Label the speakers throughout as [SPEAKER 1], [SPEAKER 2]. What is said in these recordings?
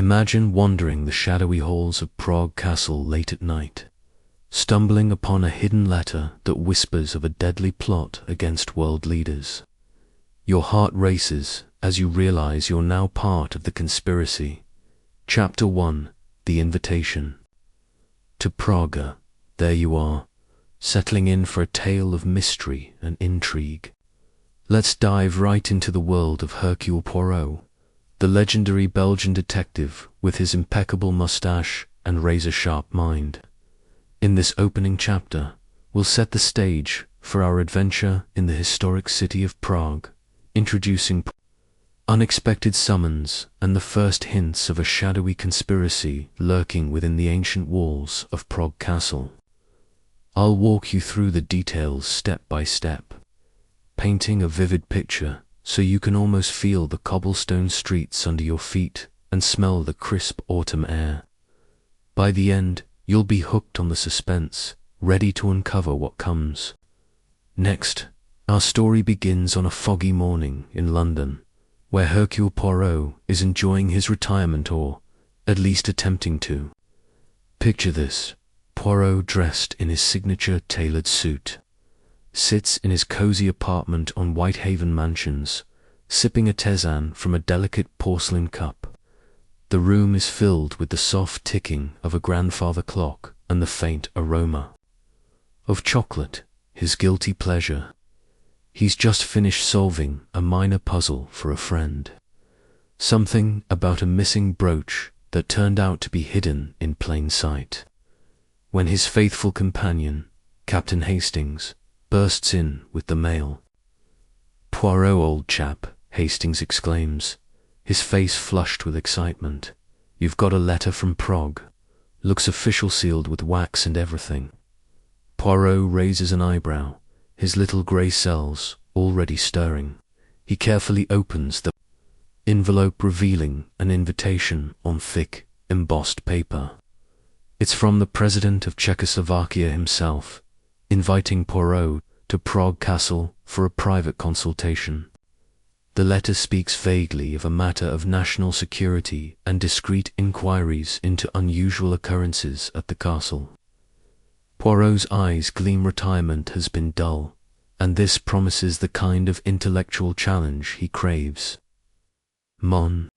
[SPEAKER 1] Imagine wandering the shadowy halls of Prague Castle late at night, stumbling upon a hidden letter that whispers of a deadly plot against world leaders. Your heart races as you realize you're now part of the conspiracy. Chapter 1: The Invitation. To Prague, there you are, settling in for a tale of mystery and intrigue. Let's dive right into the world of Hercule Poirot, the legendary Belgian detective with his impeccable mustache and razor-sharp mind. In this opening chapter, we'll set the stage for our adventure in the historic city of Prague, introducing unexpected summons and the first hints of a shadowy conspiracy lurking within the ancient walls of Prague Castle. I'll walk you through the details step by step, painting a vivid picture so you can almost feel the cobblestone streets under your feet and smell the crisp autumn air. By the end, you'll be hooked on the suspense, ready to uncover what comes. Next, our story begins on a foggy morning in London, where Hercule Poirot is enjoying his retirement, or at least attempting to. Picture this: Poirot, dressed in his signature tailored suit, sits in his cozy apartment on Whitehaven Mansions, sipping a tisane from a delicate porcelain cup. The room is filled with the soft ticking of a grandfather clock and the faint aroma of chocolate, his guilty pleasure. He's just finished solving a minor puzzle for a friend. Something about a missing brooch that turned out to be hidden in plain sight. When his faithful companion, Captain Hastings, bursts in with the mail. "Poirot, old chap," Hastings exclaims, his face flushed with excitement. "You've got a letter from Prague. Looks official, sealed with wax and everything." Poirot raises an eyebrow, his little grey cells already stirring. He carefully opens the envelope, revealing an invitation on thick, embossed paper. It's from the President of Czechoslovakia himself, inviting Poirot to Prague Castle for a private consultation. The letter speaks vaguely of a matter of national security and discreet inquiries into unusual occurrences at the castle. Poirot's eyes gleam. Retirement has been dull, and this promises the kind of intellectual challenge he craves. "Mon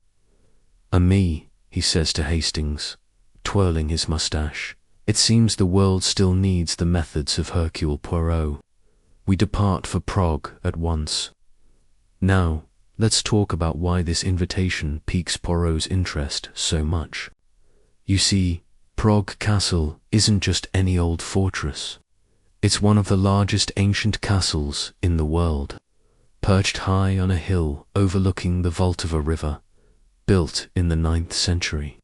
[SPEAKER 1] ami," he says to Hastings, twirling his mustache, "it seems the world still needs the methods of Hercule Poirot. We depart for Prague at once." Now, let's talk about why this invitation piques Poirot's interest so much. You see, Prague Castle isn't just any old fortress. It's one of the largest ancient castles in the world, perched high on a hill overlooking the Vltava River, built in the 9th century.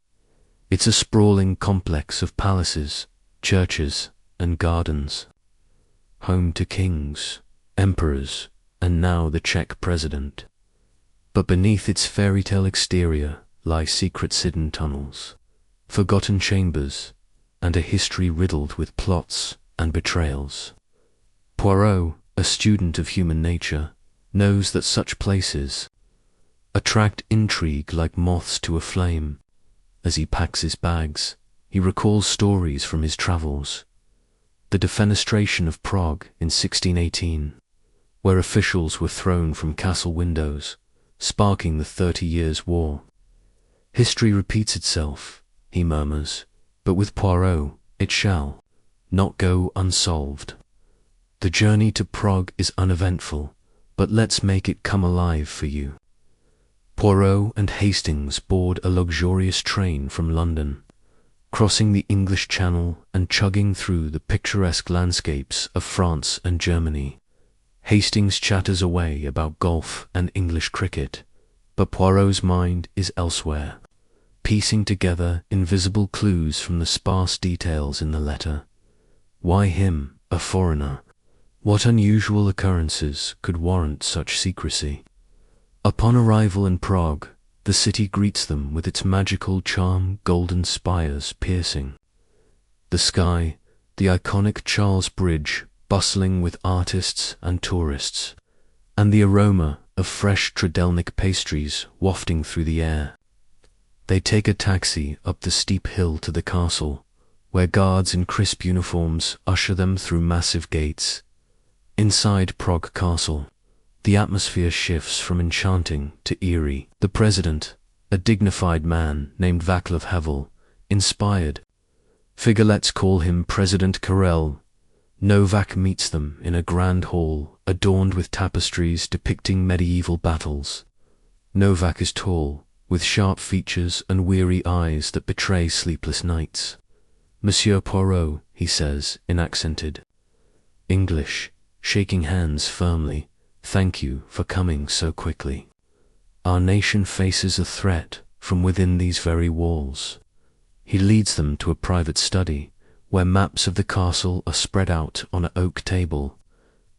[SPEAKER 1] It's a sprawling complex of palaces, churches, and gardens, home to kings, emperors, and now the Czech president. But beneath its fairy tale exterior lie secret hidden tunnels, forgotten chambers, and a history riddled with plots and betrayals. Poirot, a student of human nature, knows that such places attract intrigue like moths to a flame. As he packs his bags, he recalls stories from his travels. The defenestration of Prague in 1618, where officials were thrown from castle windows, sparking the 30 Years' War. "History repeats itself," he murmurs, "but with Poirot it shall not go unsolved." The journey to Prague is uneventful, but let's make it come alive for you. Poirot and Hastings board a luxurious train from London, crossing the English Channel and chugging through the picturesque landscapes of France and Germany. Hastings chatters away about golf and English cricket, but Poirot's mind is elsewhere, piecing together invisible clues from the sparse details in the letter. Why him, a foreigner? What unusual occurrences could warrant such secrecy? Upon arrival in Prague, the city greets them with its magical charm, golden spires piercing the sky, the iconic Charles Bridge bustling with artists and tourists, and the aroma of fresh Tridelnik pastries wafting through the air. They take a taxi up the steep hill to the castle, where guards in crisp uniforms usher them through massive gates. Inside Prague Castle, the atmosphere shifts from enchanting to eerie. The president, a dignified man named Václav Havel, inspired figure, let's call him President Karel. Novak meets them in a grand hall adorned with tapestries depicting medieval battles. Novak is tall, with sharp features and weary eyes that betray sleepless nights. Monsieur Poirot, he says in accented English, shaking hands firmly, thank you for coming so quickly. Our nation faces a threat from within these very walls. He leads them to a private study, where maps of the castle are spread out on an oak table,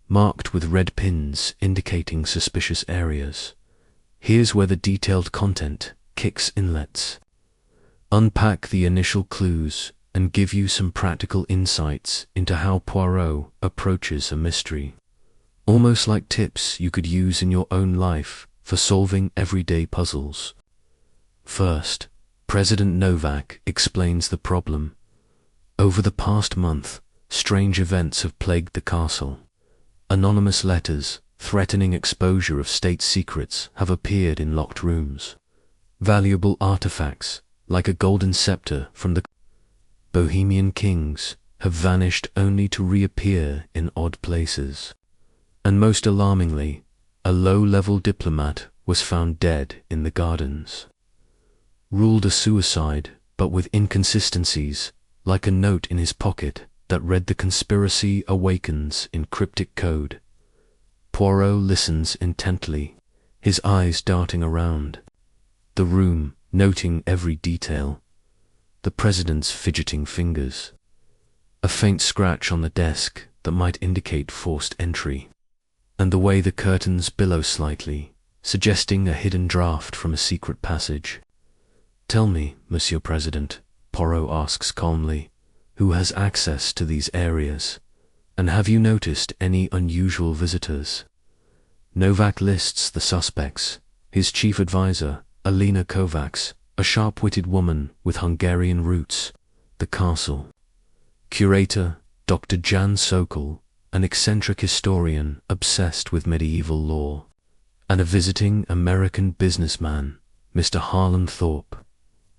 [SPEAKER 1] marked with red pins indicating suspicious areas. Here's where the detailed content kicks inlets. Unpack the initial clues and give you some practical insights into how Poirot approaches a mystery. Almost like tips you could use in your own life for solving everyday puzzles. First, President Novak explains the problem. Over the past month, strange events have plagued the castle. Anonymous letters threatening exposure of state secrets have appeared in locked rooms. Valuable artifacts, like a golden scepter from the Bohemian kings, have vanished only to reappear in odd places. And most alarmingly, a low-level diplomat was found dead in the gardens. Ruled a suicide, but with inconsistencies, like a note in his pocket that read "The conspiracy awakens" in cryptic code. Poirot listens intently, his eyes darting around the room, noting every detail. The president's fidgeting fingers. A faint scratch on the desk that might indicate forced entry. And the way the curtains billow slightly, suggesting a hidden draft from a secret passage. Tell me, Monsieur President, Poirot asks calmly, who has access to these areas? And have you noticed any unusual visitors? Novak lists the suspects, his chief advisor, Alina Kovacs, a sharp-witted woman with Hungarian roots, the castle. Curator, Dr. Jan Sokol, an eccentric historian obsessed with medieval lore. And a visiting American businessman, Mr. Harlan Thorpe,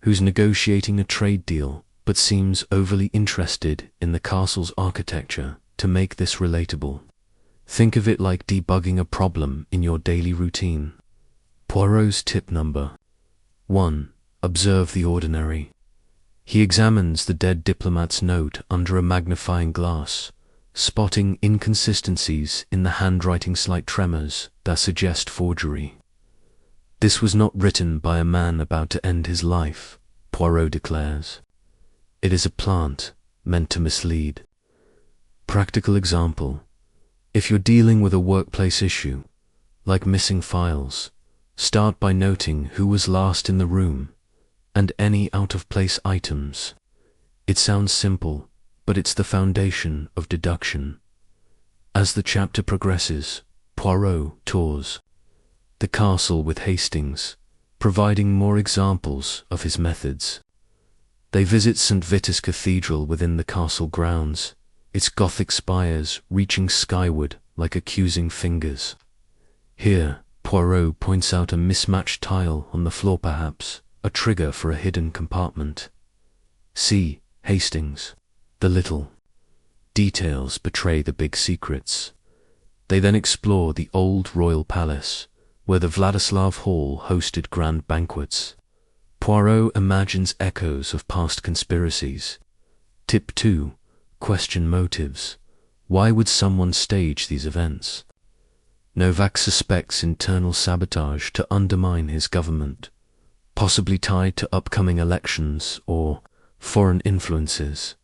[SPEAKER 1] who's negotiating a trade deal but seems overly interested in the castle's architecture to make this relatable. Think of it like debugging a problem in your daily routine. Poirot's tip number 1. Observe the ordinary. He examines the dead diplomat's note under a magnifying glass, spotting inconsistencies in the handwriting, slight tremors that suggest forgery. This was not written by a man about to end his life, Poirot declares. It is a plant meant to mislead. Practical example. If you're dealing with a workplace issue, like missing files, start by noting who was last in the room and any out-of-place items. It sounds simple, but it's the foundation of deduction. As the chapter progresses, Poirot tours the castle with Hastings, providing more examples of his methods. They visit St. Vitus Cathedral within the castle grounds, its Gothic spires reaching skyward like accusing fingers. Here, Poirot points out a mismatched tile on the floor, perhaps a trigger for a hidden compartment. See Hastings. The little details betray the big secrets. They then explore the old royal palace, where the Vladislav Hall hosted grand banquets. Poirot imagines echoes of past conspiracies. Tip 2. Question motives. Why would someone stage these events? Novak suspects internal sabotage to undermine his government, possibly tied to upcoming elections or foreign influences.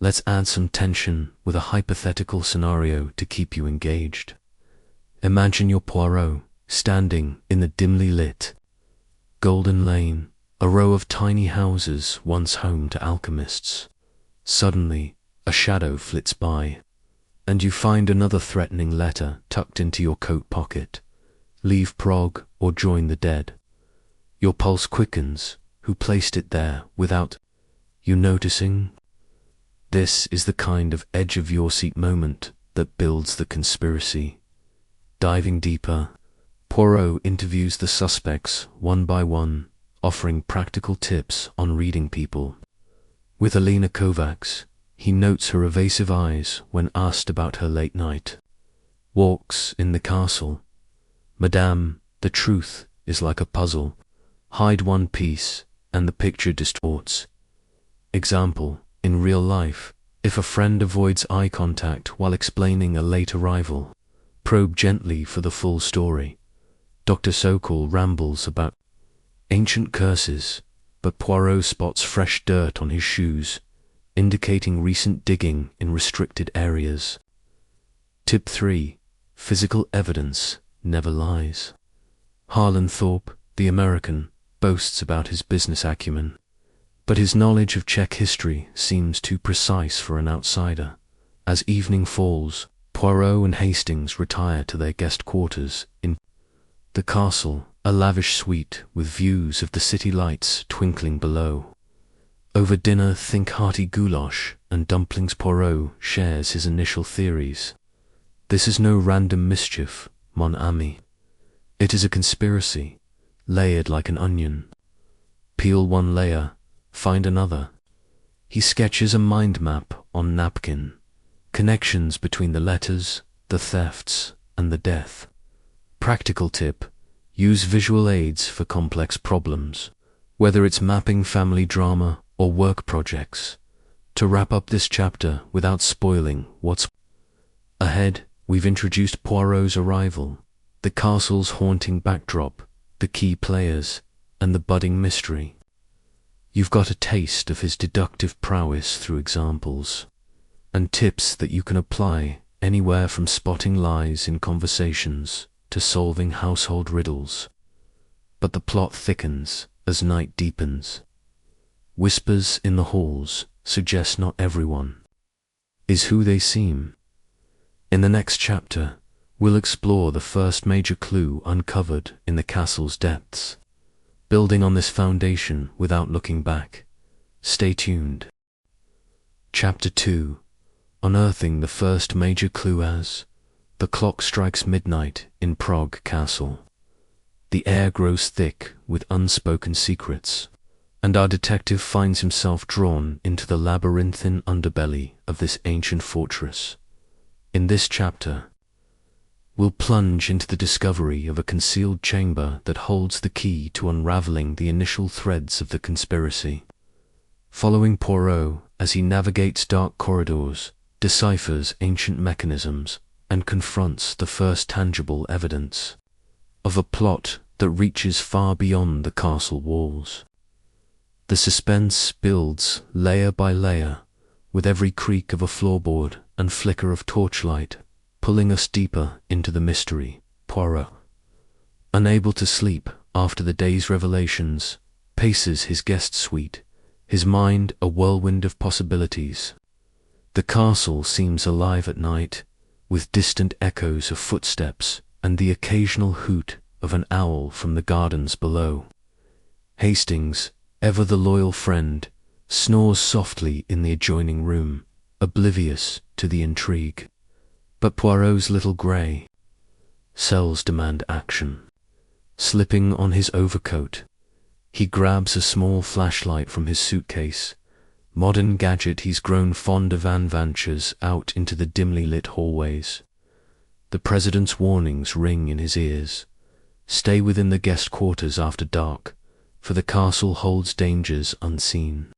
[SPEAKER 1] Let's add some tension with a hypothetical scenario to keep you engaged. Imagine your Poirot standing in the dimly lit Golden Lane, a row of tiny houses once home to alchemists. Suddenly, a shadow flits by, and you find another threatening letter tucked into your coat pocket. Leave Prague or join the dead. Your pulse quickens. who placed it there without you noticing? This is the kind of edge-of-your-seat moment that builds the conspiracy. Diving deeper, Poirot interviews the suspects one by one, offering practical tips on reading people. With Alina Kovacs, he notes her evasive eyes when asked about her late night walks in the castle. Madame, the truth is like a puzzle. Hide one piece, and the picture distorts. Example, in real life, if a friend avoids eye contact while explaining a late arrival, probe gently for the full story. Dr. Sokol rambles about ancient curses, but Poirot spots fresh dirt on his shoes, indicating recent digging in restricted areas. Tip 3. Physical evidence never lies. Harlan Thorpe, the American, boasts about his business acumen, but his knowledge of Czech history seems too precise for an outsider. As evening falls, Poirot and Hastings retire to their guest quarters in the castle, a lavish suite with views of the city lights twinkling below. Over dinner, think hearty goulash and dumplings. Poirot shares his initial theories. This is no random mischief, mon ami. It is a conspiracy, layered like an onion. Peel one layer, find another. He sketches a mind map on napkin, connections between the letters, the thefts, and the death. Practical tip: use visual aids for complex problems, whether it's mapping family drama or work projects. To wrap up this chapter without spoiling what's ahead, we've introduced Poirot's arrival, the castle's haunting backdrop, the key players, and the budding mystery. You've got a taste of his deductive prowess through examples and tips that you can apply anywhere from spotting lies in conversations to solving household riddles. But the plot thickens as night deepens. Whispers in the halls suggest not everyone is who they seem. In the next chapter, we'll explore the first major clue uncovered in the castle's depths, building on this foundation without looking back. Stay tuned. Chapter 2. Unearthing the first major clue. As the clock strikes midnight in Prague Castle, the air grows thick with unspoken secrets, and our detective finds himself drawn into the labyrinthine underbelly of this ancient fortress. In this chapter, we'll plunge into the discovery of a concealed chamber that holds the key to unraveling the initial threads of the conspiracy. Following Poirot as he navigates dark corridors, deciphers ancient mechanisms, and confronts the first tangible evidence of a plot that reaches far beyond the castle walls. The suspense builds layer by layer, with every creak of a floorboard and flicker of torchlight pulling us deeper into the mystery. Poirot, unable to sleep after the day's revelations, paces his guest suite, his mind a whirlwind of possibilities. The castle seems alive at night, with distant echoes of footsteps and the occasional hoot of an owl from the gardens below. Hastings, ever the loyal friend, snores softly in the adjoining room, oblivious to the intrigue. But Poirot's little grey cells demand action. Slipping on his overcoat, he grabs a small flashlight from his suitcase, modern gadget he's grown fond of, and ventures out into the dimly lit hallways. The president's warnings ring in his ears. Stay within the guest quarters after dark, for the castle holds dangers unseen.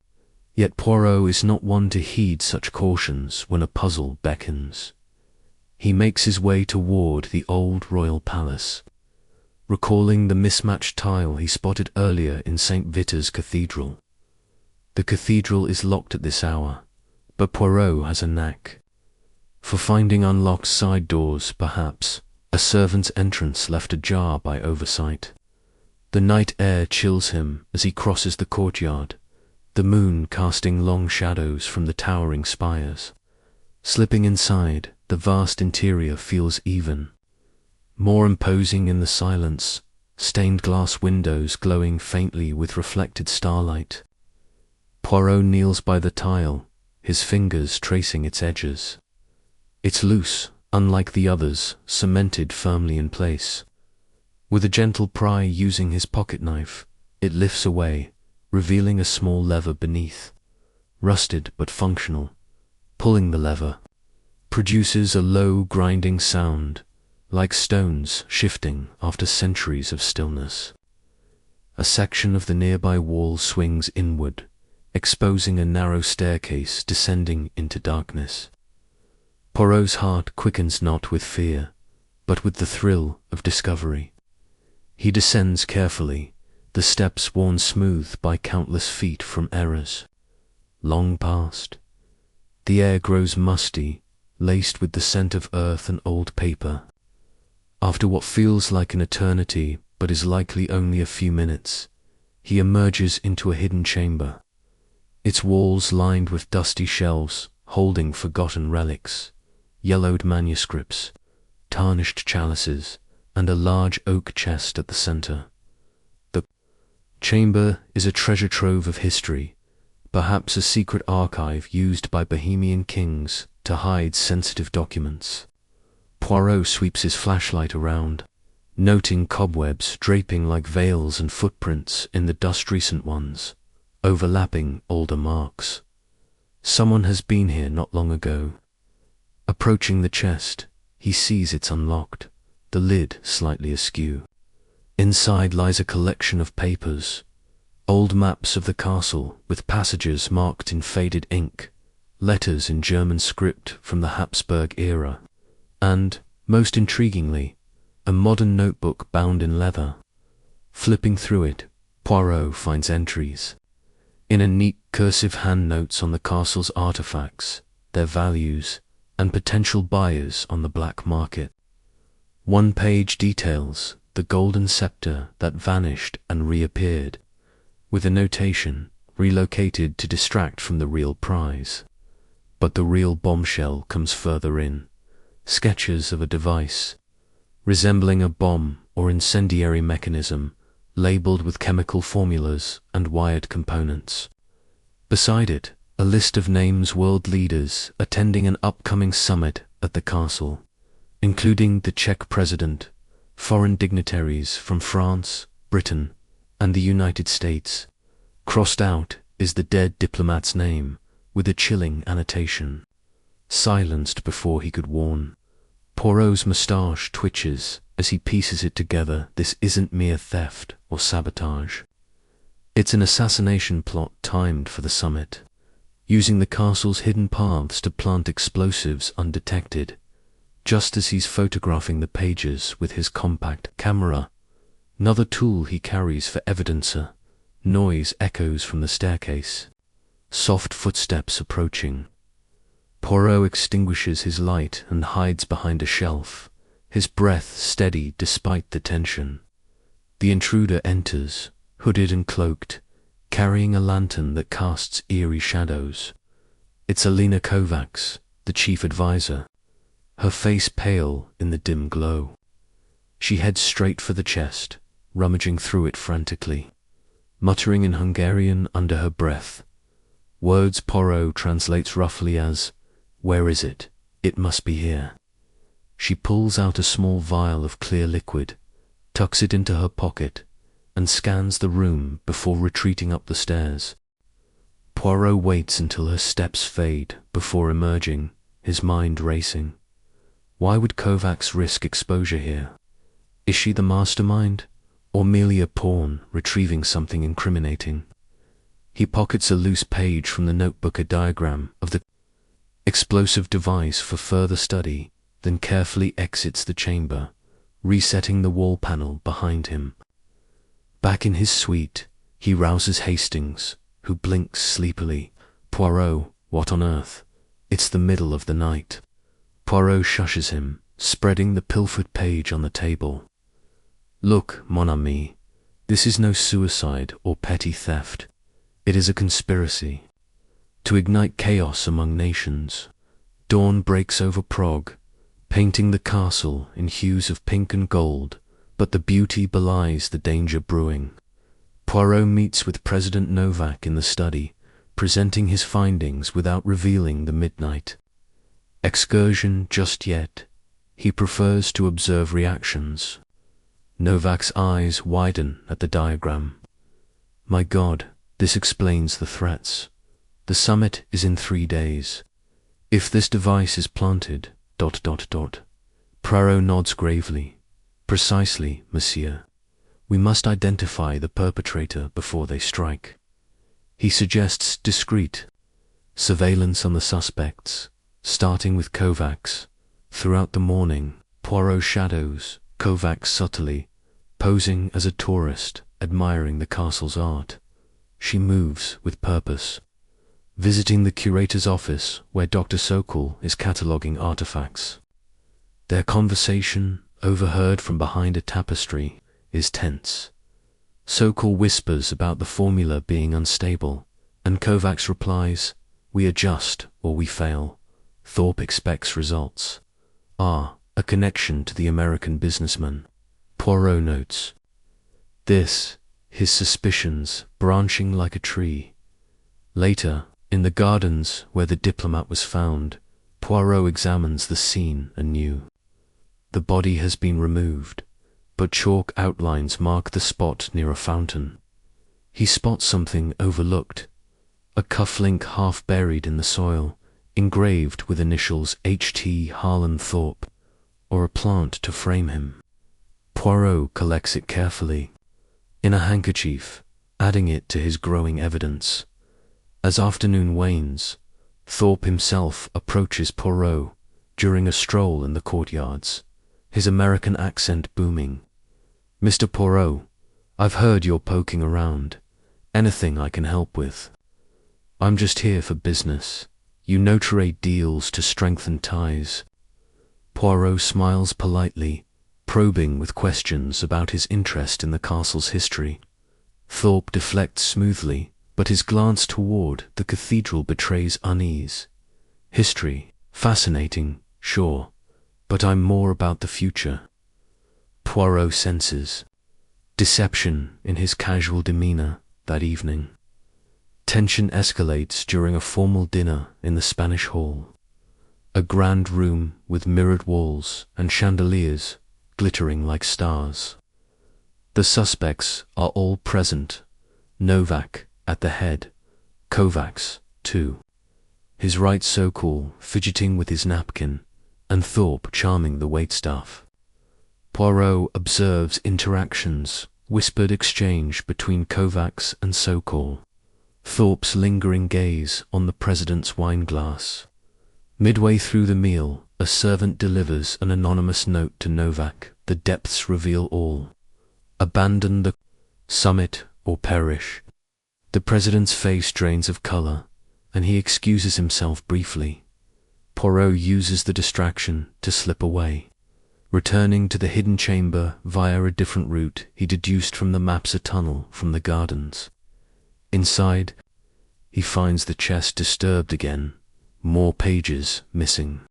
[SPEAKER 1] Yet Poirot is not one to heed such cautions when a puzzle beckons. He makes his way toward the old royal palace, recalling the mismatched tile he spotted earlier in St. Vitus's Cathedral. The cathedral is locked at this hour, but Poirot has a knack for finding unlocked side doors, perhaps a servant's entrance left ajar by oversight. The night air chills him as he crosses the courtyard, the moon casting long shadows from the towering spires. Slipping inside, the vast interior feels even more imposing in the silence, stained glass windows glowing faintly with reflected starlight. Poirot kneels by the tile, his fingers tracing its edges. It's loose, unlike the others, cemented firmly in place. With a gentle pry using his pocket knife, it lifts away, revealing a small lever beneath. Rusted but functional. Pulling the lever produces a low grinding sound, like stones shifting after centuries of stillness. A section of the nearby wall swings inward, exposing a narrow staircase descending into darkness. Poirot's heart quickens not with fear, but with the thrill of discovery. He descends carefully, the steps worn smooth by countless feet from errors. Long past. The air grows musty, laced with the scent of earth and old paper. After what feels like an eternity, but is likely only a few minutes, he emerges into a hidden chamber. Its walls lined with dusty shelves, holding forgotten relics, yellowed manuscripts, tarnished chalices, and a large oak chest at the center. The chamber is a treasure trove of history, perhaps a secret archive used by Bohemian kings to hide sensitive documents. Poirot sweeps his flashlight around, noting cobwebs draping like veils and footprints in the dust-recent ones, overlapping older marks. Someone has been here not long ago. Approaching the chest, he sees it's unlocked, the lid slightly askew. Inside lies a collection of papers, old maps of the castle with passages marked in faded ink, letters in German script from the Habsburg era, and, most intriguingly, a modern notebook bound in leather. Flipping through it, Poirot finds entries. In a neat cursive hand, notes on the castle's artifacts, their values, and potential buyers on the black market. One page details the golden scepter that vanished and reappeared, with a notation, relocated to distract from the real prize. But the real bombshell comes further in. Sketches of a device, resembling a bomb or incendiary mechanism, labeled with chemical formulas and wired components. Beside it, a list of names world leaders attending an upcoming summit at the castle, including the Czech president, foreign dignitaries from France, Britain, and the United States. Crossed out is the dead diplomat's name, with a chilling annotation. Silenced before he could warn. Poirot's moustache twitches as he pieces it together. This isn't mere theft or sabotage. It's an assassination plot timed for the summit, using the castle's hidden paths to plant explosives undetected, just as he's photographing the pages with his compact camera. Another tool he carries for evidencer. Noise echoes from the staircase. Soft footsteps approaching. Poirot extinguishes his light and hides behind a shelf, his breath steady despite the tension. The intruder enters, hooded and cloaked, carrying a lantern that casts eerie shadows. It's Alina Kovacs, the chief advisor, her face pale in the dim glow. She heads straight for the chest, rummaging through it frantically, muttering in Hungarian under her breath. Words Poirot translates roughly as, "Where is it? It must be here." She pulls out a small vial of clear liquid, tucks it into her pocket, and scans the room before retreating up the stairs. Poirot waits until her steps fade before emerging, his mind racing. Why would Kovacs risk exposure here? Is she the mastermind, or merely a pawn retrieving something incriminating? He pockets a loose page from the notebook, a diagram of the explosive device for further study, then carefully exits the chamber, resetting the wall panel behind him. Back in his suite, he rouses Hastings, who blinks sleepily. "Poirot, what on earth? It's the middle of the night." Poirot shushes him, spreading the pilfered page on the table. "Look, mon ami, this is no suicide or petty theft. It is a conspiracy to ignite chaos among nations. Dawn breaks over Prague, painting the castle in hues of pink and gold But the beauty belies the danger brewing. Poirot meets with President Novak in the study, presenting his findings without revealing the midnight excursion just yet. He prefers to observe reactions. Novak's eyes widen at the diagram. My God, this explains the threats. The summit is in 3 days. If this device is planted, ... Poirot nods gravely. Precisely, monsieur. We must identify the perpetrator before they strike. He suggests discreet surveillance on the suspects, starting with Kovacs. Throughout the morning, Poirot shadows Kovacs subtly, posing as a tourist, admiring the castle's art. She moves with purpose, visiting the curator's office where Dr. Sokol is cataloguing artifacts. Their conversation, overheard from behind a tapestry, is tense. Sokol whispers about the formula being unstable, and Kovacs replies, "We adjust or we fail." Thorpe expects results. A connection to the American businessman. Poirot notes. This, his suspicions branching like a tree. Later, in the gardens where the diplomat was found, Poirot examines the scene anew. The body has been removed, but chalk outlines mark the spot near a fountain. He spots something overlooked, a cufflink half buried in the soil, engraved with initials H.T. Harlan Thorpe, or a plant to frame him. Poirot collects it carefully, in a handkerchief, adding it to his growing evidence. As afternoon wanes, Thorpe himself approaches Poirot during a stroll in the courtyards, his American accent booming. "Mr. Poirot, I've heard you're poking around. Anything I can help with?" "I'm just here for business. You notariate deals to strengthen ties." Poirot smiles politely, probing with questions about his interest in the castle's history. Thorpe deflects smoothly, but his glance toward the cathedral betrays unease. "History, fascinating, sure, but I'm more about the future." Poirot senses deception in his casual demeanor that evening. Tension escalates during a formal dinner in the Spanish Hall, a grand room with mirrored walls and chandeliers glittering like stars. The suspects are all present, Novak at the head, Kovacs, too, his right Sokol fidgeting with his napkin, and Thorpe charming the waitstaff. Poirot observes interactions, whispered exchange between Kovacs and Sokol, Thorpe's lingering gaze on the president's wineglass. Midway through the meal, a servant delivers an anonymous note to Novak. The depths reveal all. Abandon the summit or perish. The president's face drains of color, and he excuses himself briefly. Poirot uses the distraction to slip away, returning to the hidden chamber via a different route he deduced from the maps a tunnel from the gardens. Inside, he finds the chest disturbed again, more pages missing.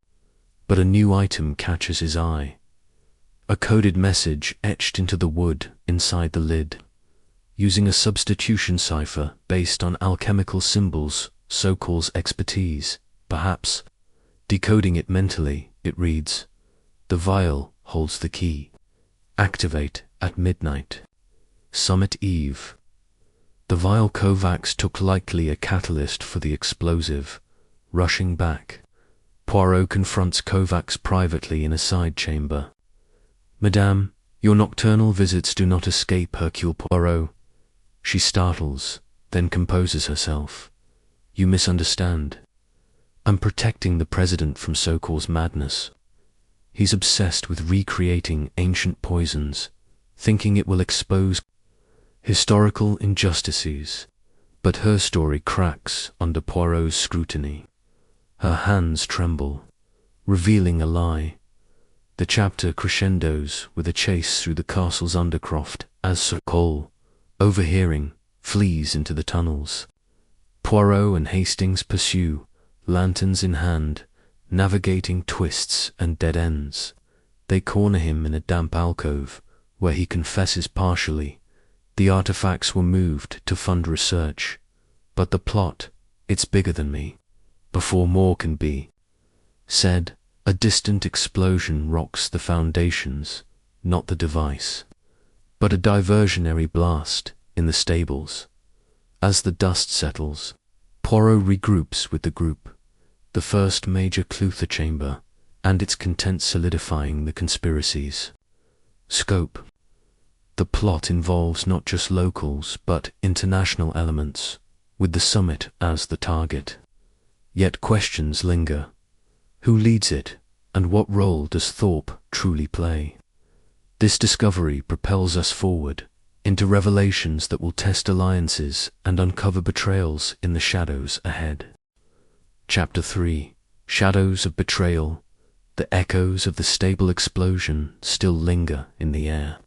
[SPEAKER 1] But a new item catches his eye. A coded message etched into the wood inside the lid. Using a substitution cipher based on alchemical symbols, Sokol's expertise, perhaps. Decoding it mentally, it reads, "The vial holds the key. Activate at midnight. Summit Eve." The vial Kovacs took likely a catalyst for the explosive. Rushing back, Poirot confronts Kovacs privately in a side chamber. "Madame, your nocturnal visits do not escape Hercule Poirot." She startles, then composes herself. "You misunderstand. I'm protecting the president from Sokol's madness. He's obsessed with recreating ancient poisons, thinking it will expose historical injustices." But her story cracks under Poirot's scrutiny. Her hands tremble, revealing a lie. The chapter crescendos with a chase through the castle's undercroft as Sokol, overhearing, flees into the tunnels. Poirot and Hastings pursue, lanterns in hand, navigating twists and dead ends. They corner him in a damp alcove, where he confesses partially. The artifacts were moved to fund research. But the plot, it's bigger than me. Before more can be said, a distant explosion rocks the foundations, not the device, but a diversionary blast in the stables. As the dust settles, Poirot regroups with the group, the first major Clutha chamber, and its contents solidifying the conspiracy's scope. The plot involves not just locals, but international elements, with the summit as the target. Yet questions linger. Who leads it, and what role does Thorpe truly play? This discovery propels us forward into revelations that will test alliances and uncover betrayals in the shadows ahead. Chapter 3: Shadows of Betrayal. The echoes of the stable explosion still linger in the air,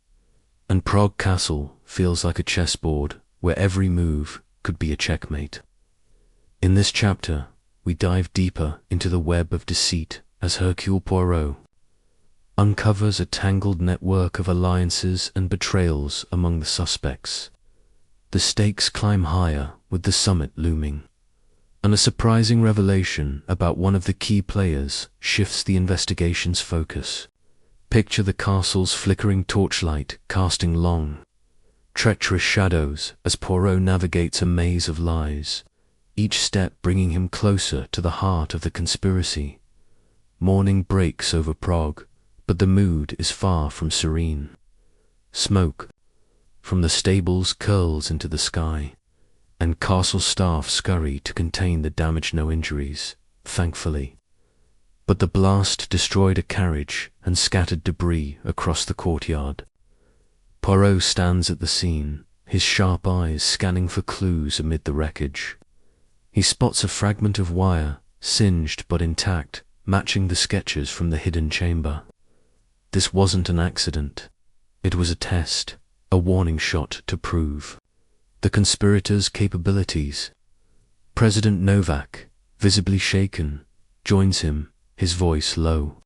[SPEAKER 1] and Prague Castle feels like a chessboard where every move could be a checkmate. In this chapter, we dive deeper into the web of deceit as Hercule Poirot uncovers a tangled network of alliances and betrayals among the suspects. The stakes climb higher with the summit looming, and a surprising revelation about one of the key players shifts the investigation's focus. Picture the castle's flickering torchlight casting long, treacherous shadows as Poirot navigates a maze of lies, each step bringing him closer to the heart of the conspiracy. Morning breaks over Prague, but the mood is far from serene. Smoke from the stables curls into the sky, and castle staff scurry to contain the damage. No injuries, thankfully. But the blast destroyed a carriage and scattered debris across the courtyard. Poirot stands at the scene, his sharp eyes scanning for clues amid the wreckage. He spots a fragment of wire, singed but intact, matching the sketches from the hidden chamber. This wasn't an accident. It was a test, a warning shot to prove the conspirators' capabilities. President Novak, visibly shaken, joins him, his voice low.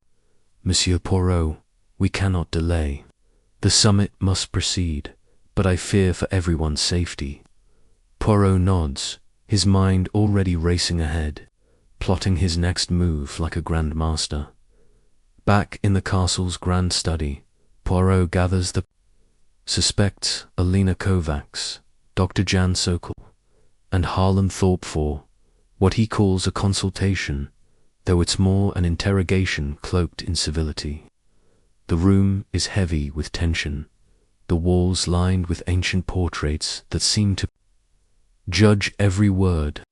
[SPEAKER 1] "Monsieur Poirot, we cannot delay. The summit must proceed, but I fear for everyone's safety." Poirot nods, his mind already racing ahead, plotting his next move like a grand master. Back in the castle's grand study, Poirot gathers the suspects: Alina Kovacs, Dr. Jan Sokol, and Harlan Thorpe for what he calls a consultation, though it's more an interrogation cloaked in civility. The room is heavy with tension, the walls lined with ancient portraits that seem to judge every word.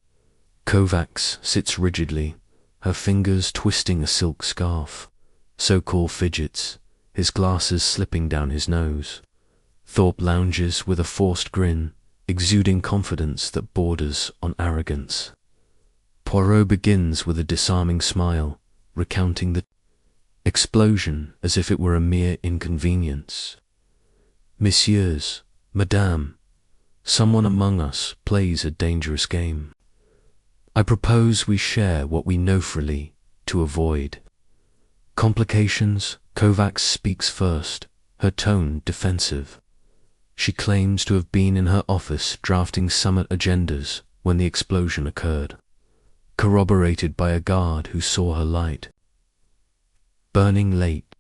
[SPEAKER 1] Kovacs sits rigidly, her fingers twisting a silk scarf. Sokol fidgets, his glasses slipping down his nose. Thorpe lounges with a forced grin, exuding confidence that borders on arrogance. Poirot begins with a disarming smile, recounting the explosion as if it were a mere inconvenience. "Messieurs, Madame, someone among us plays a dangerous game. I propose we share what we know freely to avoid complications." Kovacs speaks first, her tone defensive. She claims to have been in her office drafting summit agendas when the explosion occurred, corroborated by a guard who saw her light burning late.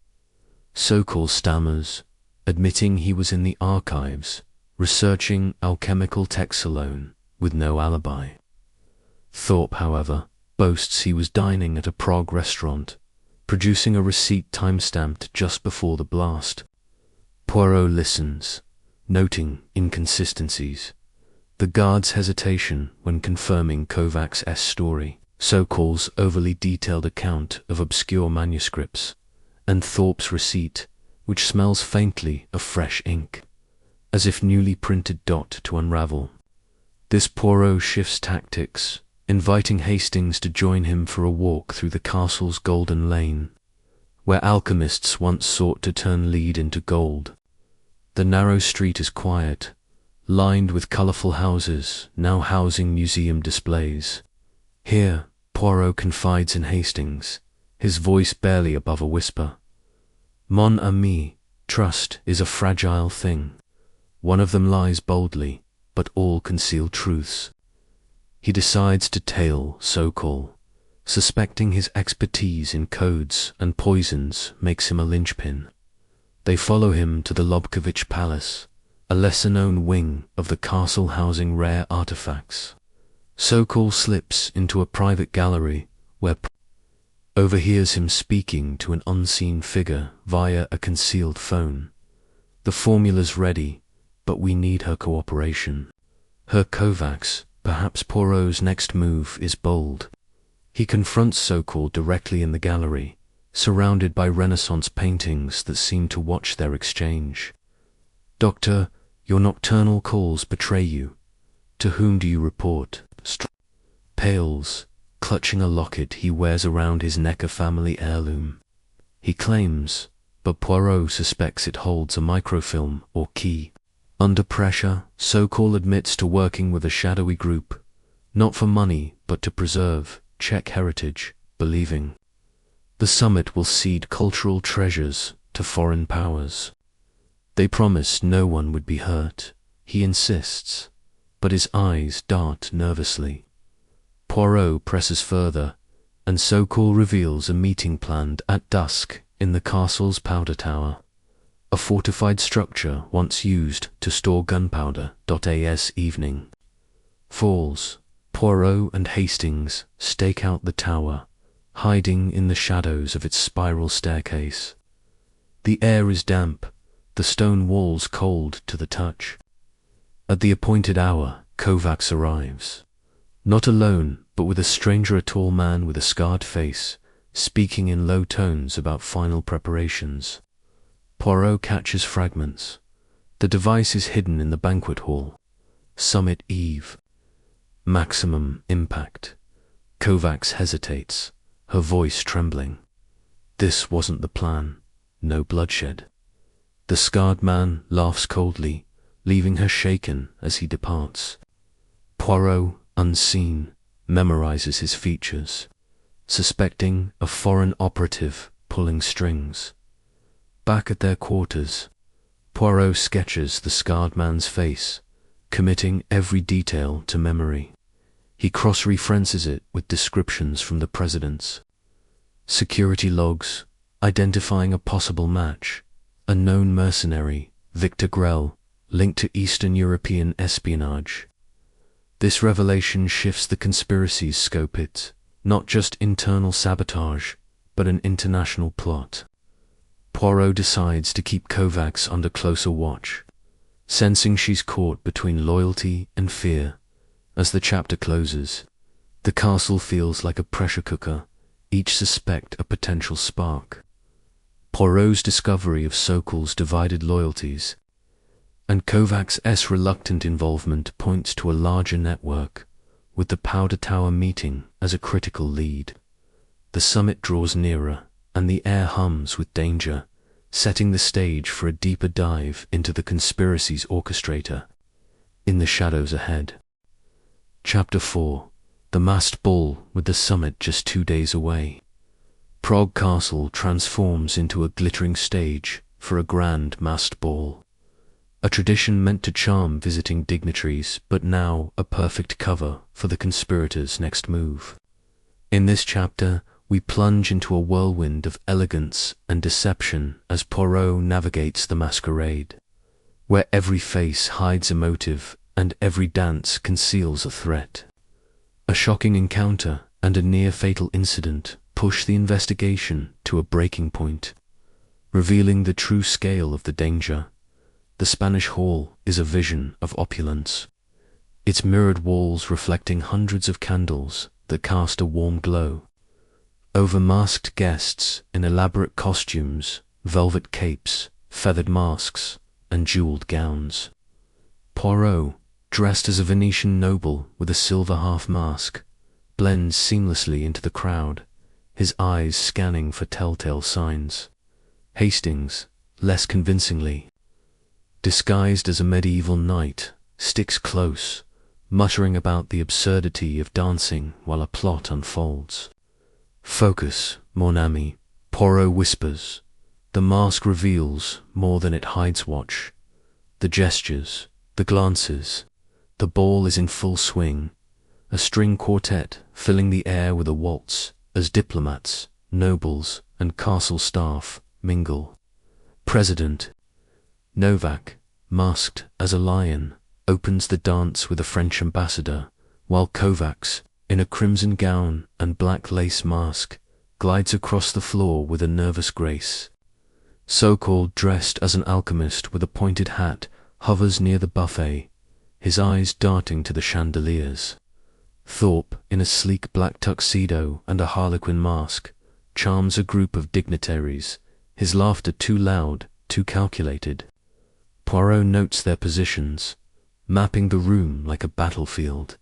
[SPEAKER 1] Sokol stammers, admitting he was in the archives, researching alchemical texts alone, with no alibi. Thorpe, however, boasts he was dining at a Prague restaurant, producing a receipt time-stamped just before the blast. Poirot listens, noting inconsistencies. The guard's hesitation when confirming Kovacs' story, Sokol's overly detailed account of obscure manuscripts, and Thorpe's receipt, which smells faintly of fresh ink, as if newly printed to unravel. This Poirot shifts tactics, inviting Hastings to join him for a walk through the castle's golden lane, where alchemists once sought to turn lead into gold. The narrow street is quiet, lined with colourful houses now housing museum displays. Here, Poirot confides in Hastings, his voice barely above a whisper. "Mon ami, Trust is a fragile thing. One of them lies boldly, but all conceal truths. He decides to tail Sokol, suspecting his expertise in codes and poisons makes him a linchpin. They follow him to the Lobkovich Palace, a lesser-known wing of the castle housing rare artifacts. Sokol slips into a private gallery where overhears him speaking to an unseen figure via a concealed phone. The formula's ready, but we need her cooperation. Her Kovacs, perhaps Poirot's next move, is bold. He confronts Sokol directly in the gallery, surrounded by Renaissance paintings that seem to watch their exchange. "Doctor, your nocturnal calls betray you. To whom do you report?" Pales, clutching a locket he wears around his neck, a family heirloom. He claims, but Poirot suspects it holds a microfilm or key. Under pressure, Sokol admits to working with a shadowy group, not for money but to preserve Czech heritage, believing the summit will cede cultural treasures to foreign powers. They promise no one would be hurt. He insists, but his eyes dart nervously. Poirot presses further, and Sokol reveals a meeting planned at dusk in the castle's powder tower, a fortified structure once used to store gunpowder. As evening falls, Poirot and Hastings stake out the tower, hiding in the shadows of its spiral staircase. The air is damp, the stone walls cold to the touch. At the appointed hour, Kovacs arrives. Not alone, but with a stranger, a tall man with a scarred face, speaking in low tones about final preparations. Poirot catches fragments. The device is hidden in the banquet hall. Summit Eve. Maximum impact. Kovacs hesitates, her voice trembling. This wasn't the plan. No bloodshed. The scarred man laughs coldly, leaving her shaken as he departs. Poirot, unseen, memorizes his features, suspecting a foreign operative pulling strings. Back at their quarters, Poirot sketches the scarred man's face, committing every detail to memory. He cross-references it with descriptions from the presidents. Security logs, identifying a possible match, a known mercenary, Victor Grell, linked to Eastern European espionage. This revelation shifts the conspiracy's scope. It's not just internal sabotage, but an international plot. Poirot decides to keep Kovacs under closer watch, sensing she's caught between loyalty and fear. As the chapter closes, the castle feels like a pressure cooker, each suspect a potential spark. Poirot's discovery of Sokol's divided loyalties and Kovacs' reluctant involvement points to a larger network, with the Powder Tower meeting as a critical lead. The summit draws nearer, and the air hums with danger, setting the stage for a deeper dive into the conspiracy's orchestrator. In the shadows ahead. Chapter 4. The masked ball, with the summit just 2 days away. Prague Castle transforms into a glittering stage for a grand masked ball. A tradition meant to charm visiting dignitaries, but now a perfect cover for the conspirators' next move. In this chapter, we plunge into a whirlwind of elegance and deception as Poirot navigates the masquerade, where every face hides a motive and every dance conceals a threat. A shocking encounter and a near-fatal incident push the investigation to a breaking point, revealing the true scale of the danger. The Spanish Hall is a vision of opulence, its mirrored walls reflecting hundreds of candles that cast a warm glow. Over masked guests in elaborate costumes, velvet capes, feathered masks, and jeweled gowns. Poirot, dressed as a Venetian noble with a silver half-mask, blends seamlessly into the crowd, his eyes scanning for telltale signs. Hastings, less convincingly, disguised as a medieval knight, sticks close, muttering about the absurdity of dancing while a plot unfolds. "Focus, mon ami," Poirot whispers, The mask reveals more than it hides. Watch the gestures, the glances. The ball is in full swing, a string quartet filling the air with a waltz as diplomats, nobles, and castle staff mingle. President Novak, masked as a lion, opens the dance with a French ambassador, while Kovacs, in a crimson gown and black lace mask, glides across the floor with a nervous grace. Sokol, dressed as an alchemist with a pointed hat, hovers near the buffet, his eyes darting to the chandeliers. Thorpe, in a sleek black tuxedo and a harlequin mask, charms a group of dignitaries, his laughter too loud, too calculated. Poirot notes their positions, mapping the room like a battlefield.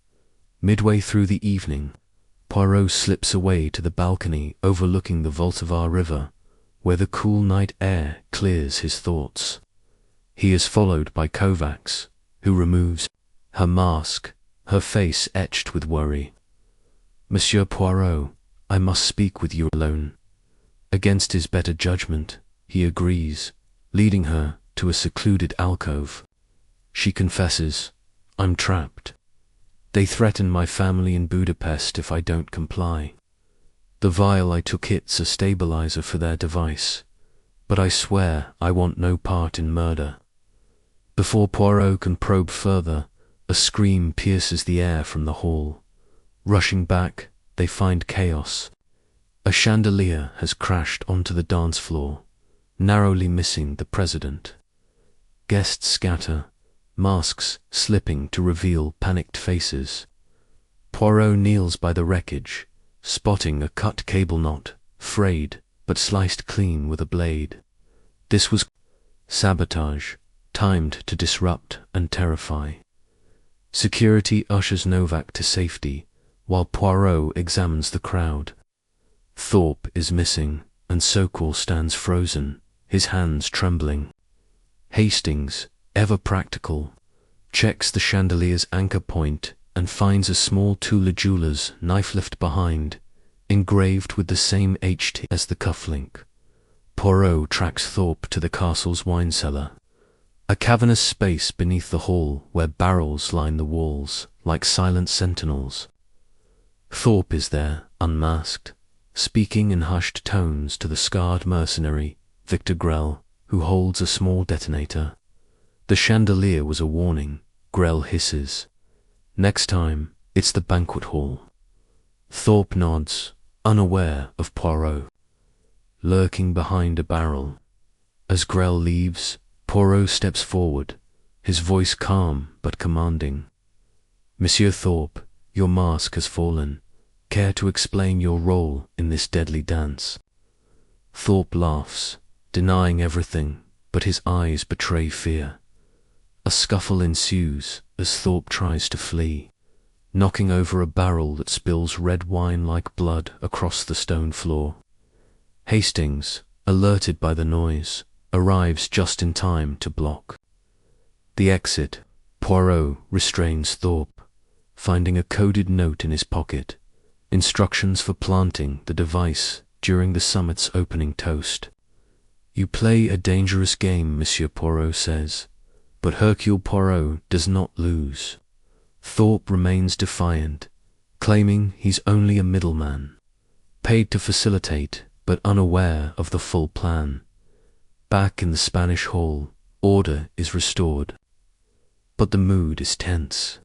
[SPEAKER 1] Midway through the evening, Poirot slips away to the balcony overlooking the Voltivar River, where the cool night air clears his thoughts. He is followed by Kovacs, who removes her mask, her face etched with worry. "Monsieur Poirot, I must speak with you alone." Against his better judgment, he agrees, leading her to a secluded alcove. She confesses, "I'm trapped. They threaten my family in Budapest if I don't comply. The vial I took hits a stabilizer for their device, but I swear I want no part in murder." Before Poirot can probe further, a scream pierces the air from the hall. Rushing back, they find chaos. A chandelier has crashed onto the dance floor, narrowly missing the president. Guests scatter, masks slipping to reveal panicked faces. Poirot kneels by the wreckage, spotting a cut cable knot, frayed but sliced clean with a blade. This was sabotage, timed to disrupt and terrify. Security ushers Novak to safety, while Poirot examines the crowd. Thorpe is missing, and Sokol stands frozen, his hands trembling. Hastings, ever practical, checks the chandelier's anchor point and finds a small Tula jeweler's knife lift behind, engraved with the same HT as the cufflink. Poirot tracks Thorpe to the castle's wine cellar, a cavernous space beneath the hall where barrels line the walls like silent sentinels. Thorpe is there, unmasked, speaking in hushed tones to the scarred mercenary, Victor Grell, who holds a small detonator. The chandelier was a warning, Grell hisses. Next time, it's the banquet hall. Thorpe nods, unaware of Poirot, lurking behind a barrel. As Grell leaves, Poirot steps forward, his voice calm but commanding. "Monsieur Thorpe, your mask has fallen. Care to explain your role in this deadly dance?" Thorpe laughs, denying everything, but his eyes betray fear. A scuffle ensues as Thorpe tries to flee, knocking over a barrel that spills red wine like blood across the stone floor. Hastings, alerted by the noise, arrives just in time to block. The exit, Poirot restrains Thorpe, finding a coded note in his pocket, instructions for planting the device during the summit's opening toast. "You play a dangerous game," Monsieur Poirot says, but Hercule Poirot does not lose. Thorpe remains defiant, claiming he's only a middleman, paid to facilitate but unaware of the full plan. Back in the Spanish hall, order is restored, but the mood is tense.